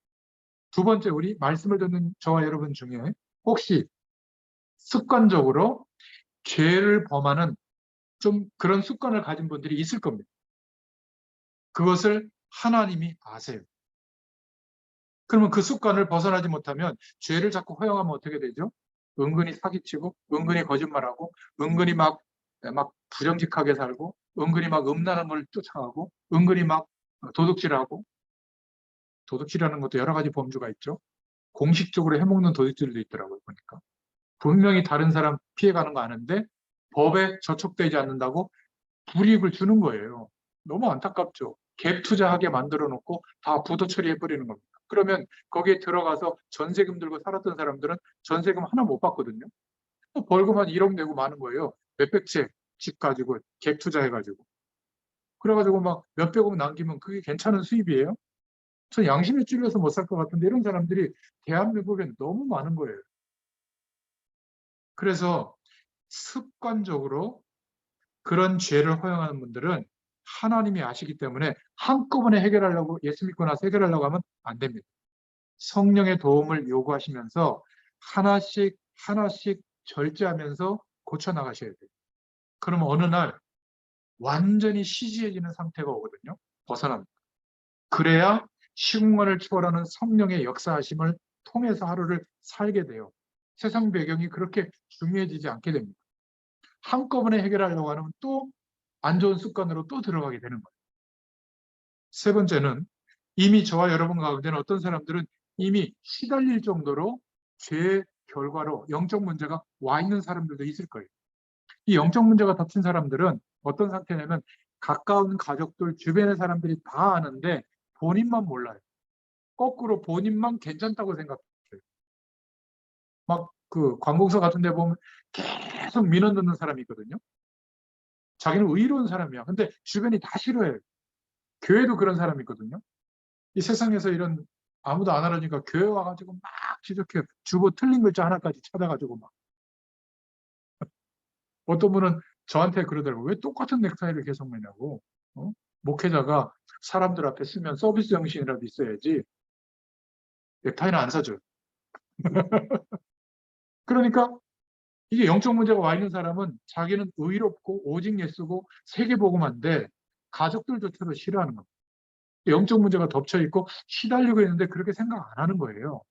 두 번째, 우리 말씀을 듣는 저와 여러분 중에 혹시 습관적으로 죄를 범하는 좀 그런 습관을 가진 분들이 있을 겁니다. 그것을 하나님이 아세요. 그러면 그 습관을 벗어나지 못하면 죄를 자꾸 허용하면 어떻게 되죠? 은근히 사기치고, 은근히 거짓말하고, 은근히 막 부정직하게 살고, 은근히 막 음란한 걸 쫓아가고, 은근히 막 도둑질하고, 도둑질하는 것도 여러 가지 범주가 있죠. 공식적으로 해먹는 도둑질도 있더라고요, 보니까. 분명히 다른 사람 피해가는 거 아는데 법에 저촉되지 않는다고 불이익을 주는 거예요. 너무 안타깝죠. 갭 투자하게 만들어 놓고 다 부도 처리해버리는 겁니다. 그러면 거기에 들어가서 전세금 들고 살았던 사람들은 전세금 하나 못 받거든요. 벌금 한 1억 내고 마는 거예요. 몇백 채 집 가지고 갭 투자해가지고. 그래가지고 막 몇백억 남기면 그게 괜찮은 수입이에요? 전 양심에 찔려서 못 살 것 같은데 이런 사람들이 대한민국에 너무 많은 거예요. 그래서 습관적으로 그런 죄를 허용하는 분들은 하나님이 아시기 때문에 한꺼번에 해결하려고 예수 믿고 나서 해결하려고 하면 안 됩니다. 성령의 도움을 요구하시면서 하나씩 하나씩 절제하면서 고쳐나가셔야 돼요. 그러면 어느 날 완전히 시시해지는 상태가 오거든요. 벗어납니다. 그래야 시공간을 초월하는 성령의 역사하심을 통해서 하루를 살게 돼요. 세상 배경이 그렇게 중요해지지 않게 됩니다. 한꺼번에 해결하려고 하면 또 안 좋은 습관으로 또 들어가게 되는 거예요. 세 번째는 이미 저와 여러분 가운데는 어떤 사람들은 이미 시달릴 정도로 죄의 결과로 영적 문제가 와 있는 사람들도 있을 거예요. 이 영적 문제가 덮친 사람들은 어떤 상태냐면 가까운 가족들, 주변의 사람들이 다 아는데 본인만 몰라요. 거꾸로 본인만 괜찮다고 생각해요. 막 그 관공서 같은 데 보면 계속 민원 듣는 사람이 있거든요. 자기는 의로운 사람이야. 근데 주변이 다 싫어해요. 교회도 그런 사람이 있거든요. 이 세상에서 이런 아무도 안 알아주니까 교회 와가지고 막 지적해요. 주보 틀린 글자 하나까지 찾아가지고 막. 어떤 분은 저한테 그러더라고요. 왜 똑같은 넥타이를 계속 매냐고. 목회자가 사람들 앞에 쓰면 서비스 정신이라도 있어야지 넥타이는 안 사줘요. 그러니까 이게 영적 문제가 와 있는 사람은 자기는 의롭고 오직 예수고 세계복음화인데 가족들조차도 싫어하는 겁니다. 영적 문제가 덮쳐 있고 시달리고 있는데 그렇게 생각 안 하는 거예요.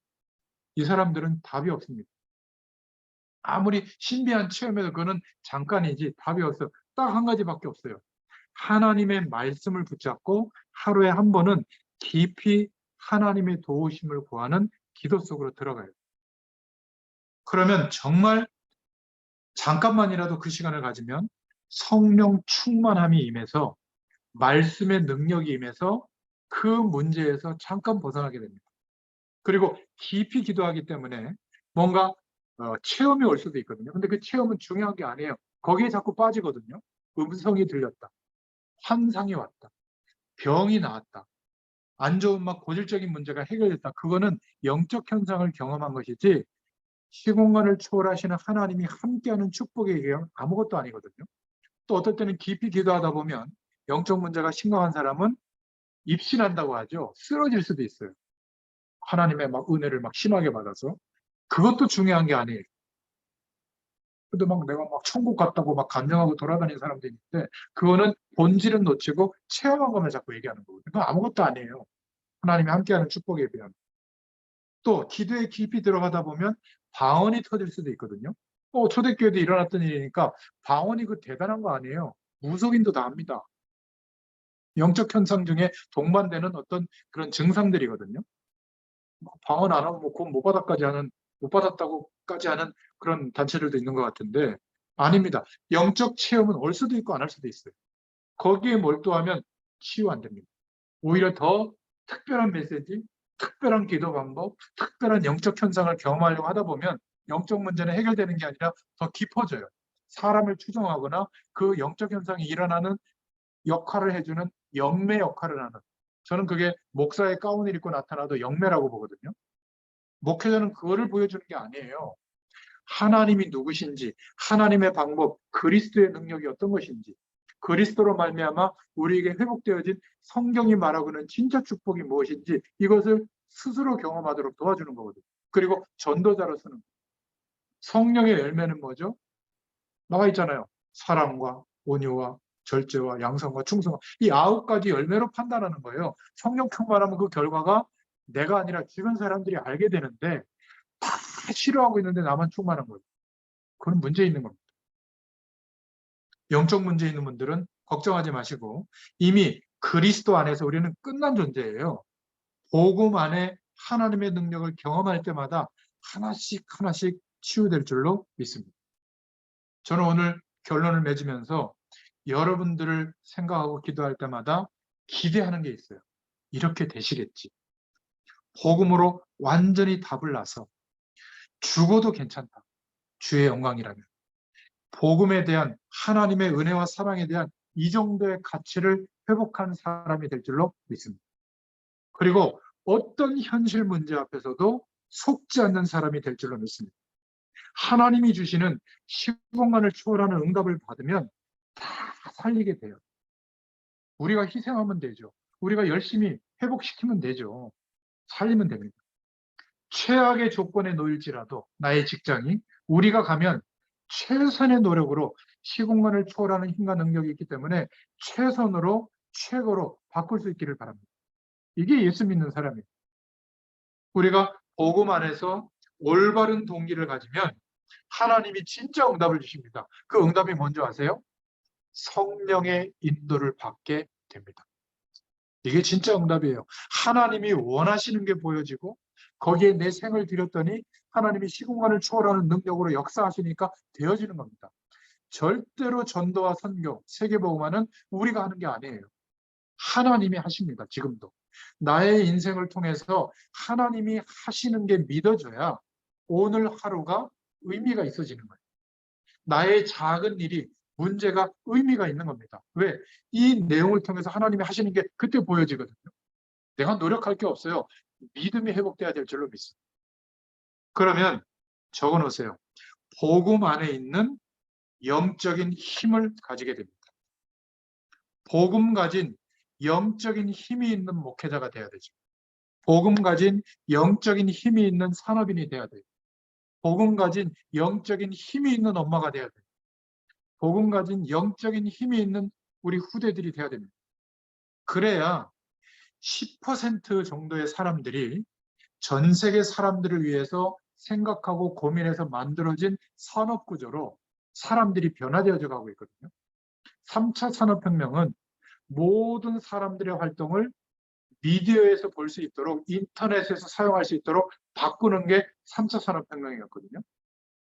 이 사람들은 답이 없습니다. 아무리 신비한 체험에도 그거는 잠깐이지 답이 없어요. 딱 한 가지밖에 없어요. 하나님의 말씀을 붙잡고 하루에 한 번은 깊이 하나님의 도우심을 구하는 기도 속으로 들어가요. 그러면 정말 잠깐만이라도 그 시간을 가지면 성령 충만함이 임해서 말씀의 능력이 임해서 그 문제에서 잠깐 벗어나게 됩니다. 그리고 깊이 기도하기 때문에 뭔가 체험이 올 수도 있거든요. 근데 그 체험은 중요한 게 아니에요. 거기에 자꾸 빠지거든요. 음성이 들렸다. 환상이 왔다. 병이 나았다. 안 좋은 막 고질적인 문제가 해결됐다. 그거는 영적 현상을 경험한 것이지 시공간을 초월하시는 하나님이 함께하는 축복에 의한 아무것도 아니거든요. 또 어떨 때는 깊이 기도하다 보면 영적 문제가 심각한 사람은 입신한다고 하죠. 쓰러질 수도 있어요. 하나님의 막 은혜를 막 심하게 받아서. 그것도 중요한 게 아니에요. 근데 막 내가 막 천국 갔다고 막 감정하고 돌아다니는 사람들이 있는데 그거는 본질은 놓치고 체험한 것만 자꾸 얘기하는 거거든요. 그건 아무것도 아니에요. 하나님이 함께하는 축복에 비하면. 또 기도에 깊이 들어가다 보면 방언이 터질 수도 있거든요. 초대교회도 일어났던 일이니까 방언이 그 대단한 거 아니에요. 무속인도 다 합니다. 영적 현상 중에 동반되는 어떤 그런 증상들이거든요. 방언 안 하고 뭐 구원 못 받았다고까지 하는 그런 단체들도 있는 것 같은데 아닙니다. 영적 체험은 올 수도 있고 안 할 수도 있어요. 거기에 몰두하면 치유 안 됩니다. 오히려 더 특별한 메시지, 특별한 기도 방법, 특별한 영적 현상을 경험하려고 하다 보면 영적 문제는 해결되는 게 아니라 더 깊어져요. 사람을 추종하거나 그 영적 현상이 일어나는 역할을 해주는 영매 역할을 하는, 저는 그게 목사의 가운을 입고 나타나도 영매라고 보거든요. 목회자는 그거를 보여주는 게 아니에요. 하나님이 누구신지, 하나님의 방법, 그리스도의 능력이 어떤 것인지, 그리스도로 말미암아 우리에게 회복되어진 성경이 말하고 있는 진짜 축복이 무엇인지 이것을 스스로 경험하도록 도와주는 거거든요. 그리고 전도자로서는 성령의 열매는 뭐죠? 나와 있잖아요. 사랑과 온유와 절제와 양성과 충성, 이 9가지 열매로 판단하는 거예요. 성령 충만하면 그 결과가 내가 아니라 주변 사람들이 알게 되는데 다 싫어하고 있는데 나만 충만한 거예요. 그건 문제 있는 겁니다. 영적 문제 있는 분들은 걱정하지 마시고 이미 그리스도 안에서 우리는 끝난 존재예요. 복음 안에 하나님의 능력을 경험할 때마다 하나씩 하나씩 치유될 줄로 믿습니다. 저는 오늘 결론을 맺으면서 여러분들을 생각하고 기도할 때마다 기대하는 게 있어요. 이렇게 되시겠지. 복음으로 완전히 답을 나서 죽어도 괜찮다. 주의 영광이라면. 복음에 대한 하나님의 은혜와 사랑에 대한 이 정도의 가치를 회복한 사람이 될 줄로 믿습니다. 그리고 어떤 현실 문제 앞에서도 속지 않는 사람이 될 줄로 믿습니다. 하나님이 주시는 시공간을 초월하는 응답을 받으면 다 살리게 돼요. 우리가 희생하면 되죠. 우리가 열심히 회복시키면 되죠. 살리면 됩니다. 최악의 조건에 놓일지라도 나의 직장이 우리가 가면 최선의 노력으로 시공간을 초월하는 힘과 능력이 있기 때문에 최선으로 최고로 바꿀 수 있기를 바랍니다. 이게 예수 믿는 사람이에요. 우리가 복음 안에서 올바른 동기를 가지면 하나님이 진짜 응답을 주십니다. 그 응답이 뭔지 아세요? 성령의 인도를 받게 됩니다. 이게 진짜 응답이에요. 하나님이 원하시는 게 보여지고 거기에 내 생을 들였더니 하나님이 시공간을 초월하는 능력으로 역사하시니까 되어지는 겁니다. 절대로 전도와 선교, 세계복음화는 우리가 하는 게 아니에요. 하나님이 하십니다. 지금도. 나의 인생을 통해서 하나님이 하시는 게 믿어져야 오늘 하루가 의미가 있어지는 거예요. 나의 작은 일이 문제가 의미가 있는 겁니다. 왜? 이 내용을 통해서 하나님이 하시는 게 그때 보여지거든요. 내가 노력할 게 없어요. 믿음이 회복돼야 될 줄로 믿습니다. 그러면 적어 놓으세요. 복음 안에 있는 영적인 힘을 가지게 됩니다. 복음 가진 영적인 힘이 있는 목회자가 돼야 되죠. 복음 가진 영적인 힘이 있는 산업인이 돼야 돼요. 복음 가진 영적인 힘이 있는 엄마가 돼야 돼요. 복음 가진 영적인 힘이 있는 우리 후대들이 돼야 됩니다. 그래야 10% 정도의 사람들이 전 세계 사람들을 위해서 생각하고 고민해서 만들어진 산업구조로 사람들이 변화되어져 가고 있거든요. 3차 산업혁명은 모든 사람들의 활동을 미디어에서 볼 수 있도록 인터넷에서 사용할 수 있도록 바꾸는 게 3차 산업혁명이었거든요.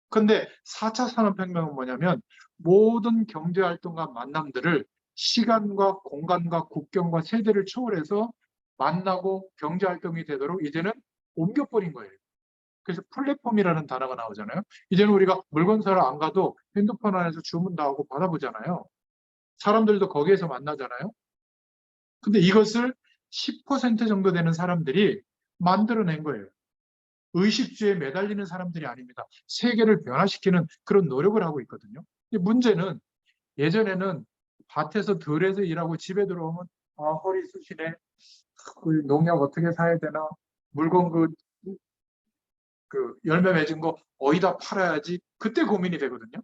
근데 4차 산업혁명은 뭐냐면 모든 경제활동과 만남들을 시간과 공간과 국경과 세대를 초월해서 만나고 경제활동이 되도록 이제는 옮겨버린 거예요. 그래서 플랫폼이라는 단어가 나오잖아요. 이제는 우리가 물건 사러 안 가도 핸드폰 안에서 주문 다 하고 받아보잖아요. 사람들도 거기에서 만나잖아요. 근데 이것을 10% 정도 되는 사람들이 만들어낸 거예요. 의식주에 매달리는 사람들이 아닙니다. 세계를 변화시키는 그런 노력을 하고 있거든요. 근데 문제는 예전에는 밭에서 들에서 일하고 집에 들어오면 허리 쑤시네. 그 농약 어떻게 사야 되나. 물건 그 열매 맺은 거 어디다 팔아야지. 그때 고민이 되거든요.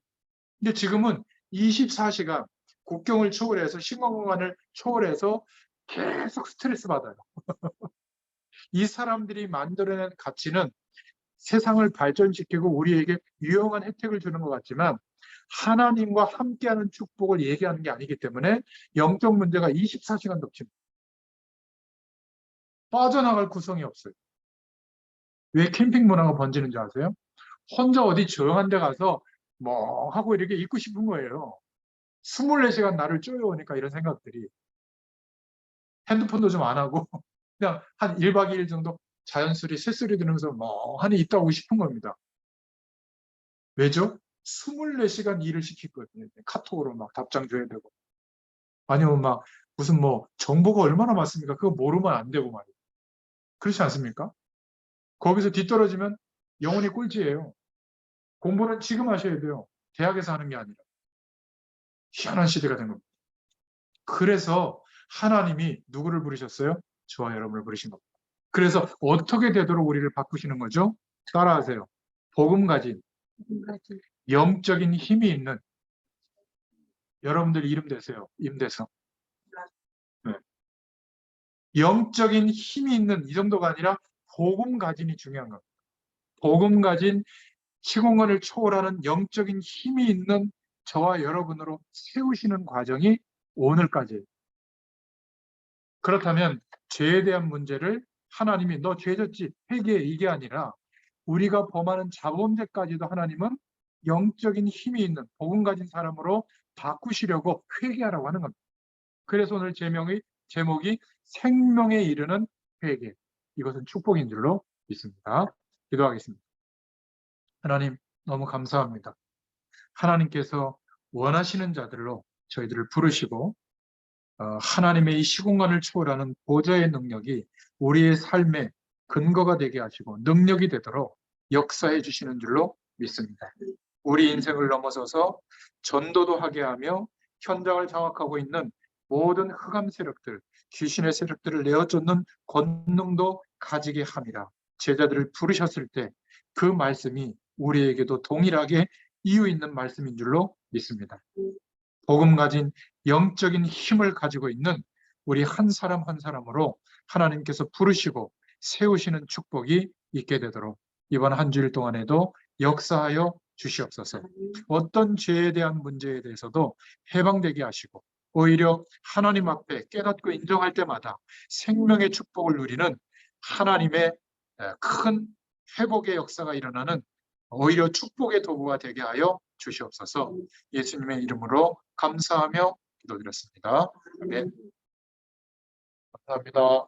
근데 지금은 24시간 국경을 초월해서 신공간을 초월해서 계속 스트레스 받아요. 이 사람들이 만들어낸 가치는 세상을 발전시키고 우리에게 유용한 혜택을 주는 것 같지만 하나님과 함께하는 축복을 얘기하는 게 아니기 때문에 영적 문제가 24시간 덮칩니다. 빠져나갈 구성이 없어요. 왜 캠핑 문화가 번지는지 아세요? 혼자 어디 조용한 데 가서 뭐 하고 이렇게 있고 싶은 거예요. 24시간 나를 쪼여오니까 이런 생각들이. 핸드폰도 좀 안 하고 그냥 한 1박 2일 정도 자연소리, 새소리 들으면서 멍하니 있다 오고 싶은 겁니다. 왜죠? 24시간 일을 시키거든요. 카톡으로 막 답장 줘야 되고. 아니면 막 무슨 뭐 정보가 얼마나 많습니까? 그거 모르면 안 되고 말이에요. 그렇지 않습니까? 거기서 뒤떨어지면 영원히 꼴찌예요. 공부는 지금 하셔야 돼요. 대학에서 하는 게 아니라. 희한한 시대가 된 겁니다. 그래서 하나님이 누구를 부르셨어요? 저와 여러분을 부르신 겁니다. 그래서 어떻게 되도록 우리를 바꾸시는 거죠? 따라하세요. 복음 가진 영적인 힘이 있는 여러분들 이름 대세요. 임대서. 네. 영적인 힘이 있는 이 정도가 아니라 복음 가진이 중요한 겁니다. 복음 가진 시공간을 초월하는 영적인 힘이 있는 저와 여러분으로 세우시는 과정이 오늘까지예요. 그렇다면 죄에 대한 문제를 하나님이 너 죄졌지 회개해 이게 아니라 우리가 범하는 자범죄까지도 하나님은 영적인 힘이 있는 복음 가진 사람으로 바꾸시려고 회개하라고 하는 겁니다. 그래서 오늘 제목이 생명에 이르는 회개. 이것은 축복인 줄로 믿습니다. 기도하겠습니다. 하나님 너무 감사합니다. 하나님께서 원하시는 자들로 저희들을 부르시고 하나님의 이 시공간을 초월하는 보좌의 능력이 우리의 삶의 근거가 되게 하시고 능력이 되도록 역사해 주시는 줄로 믿습니다. 우리 인생을 넘어서서 전도도 하게 하며 현장을 장악하고 있는 모든 흑암 세력들, 귀신의 세력들을 내어쫓는 권능도 가지게 함이라. 제자들을 부르셨을 때 그 말씀이 우리에게도 동일하게 이유 있는 말씀인 줄로 믿습니다. 복음 가진 영적인 힘을 가지고 있는 우리 한 사람 한 사람으로 하나님께서 부르시고 세우시는 축복이 있게 되도록 이번 한 주일 동안에도 역사하여 주시옵소서. 어떤 죄에 대한 문제에 대해서도 해방되게 하시고 오히려 하나님 앞에 깨닫고 인정할 때마다 생명의 축복을 누리는 하나님의 큰 회복의 역사가 일어나는 오히려 축복의 도구가 되게 하여 주시옵소서. 예수님의 이름으로 감사하며 기도드렸습니다. 아멘. 감사합니다.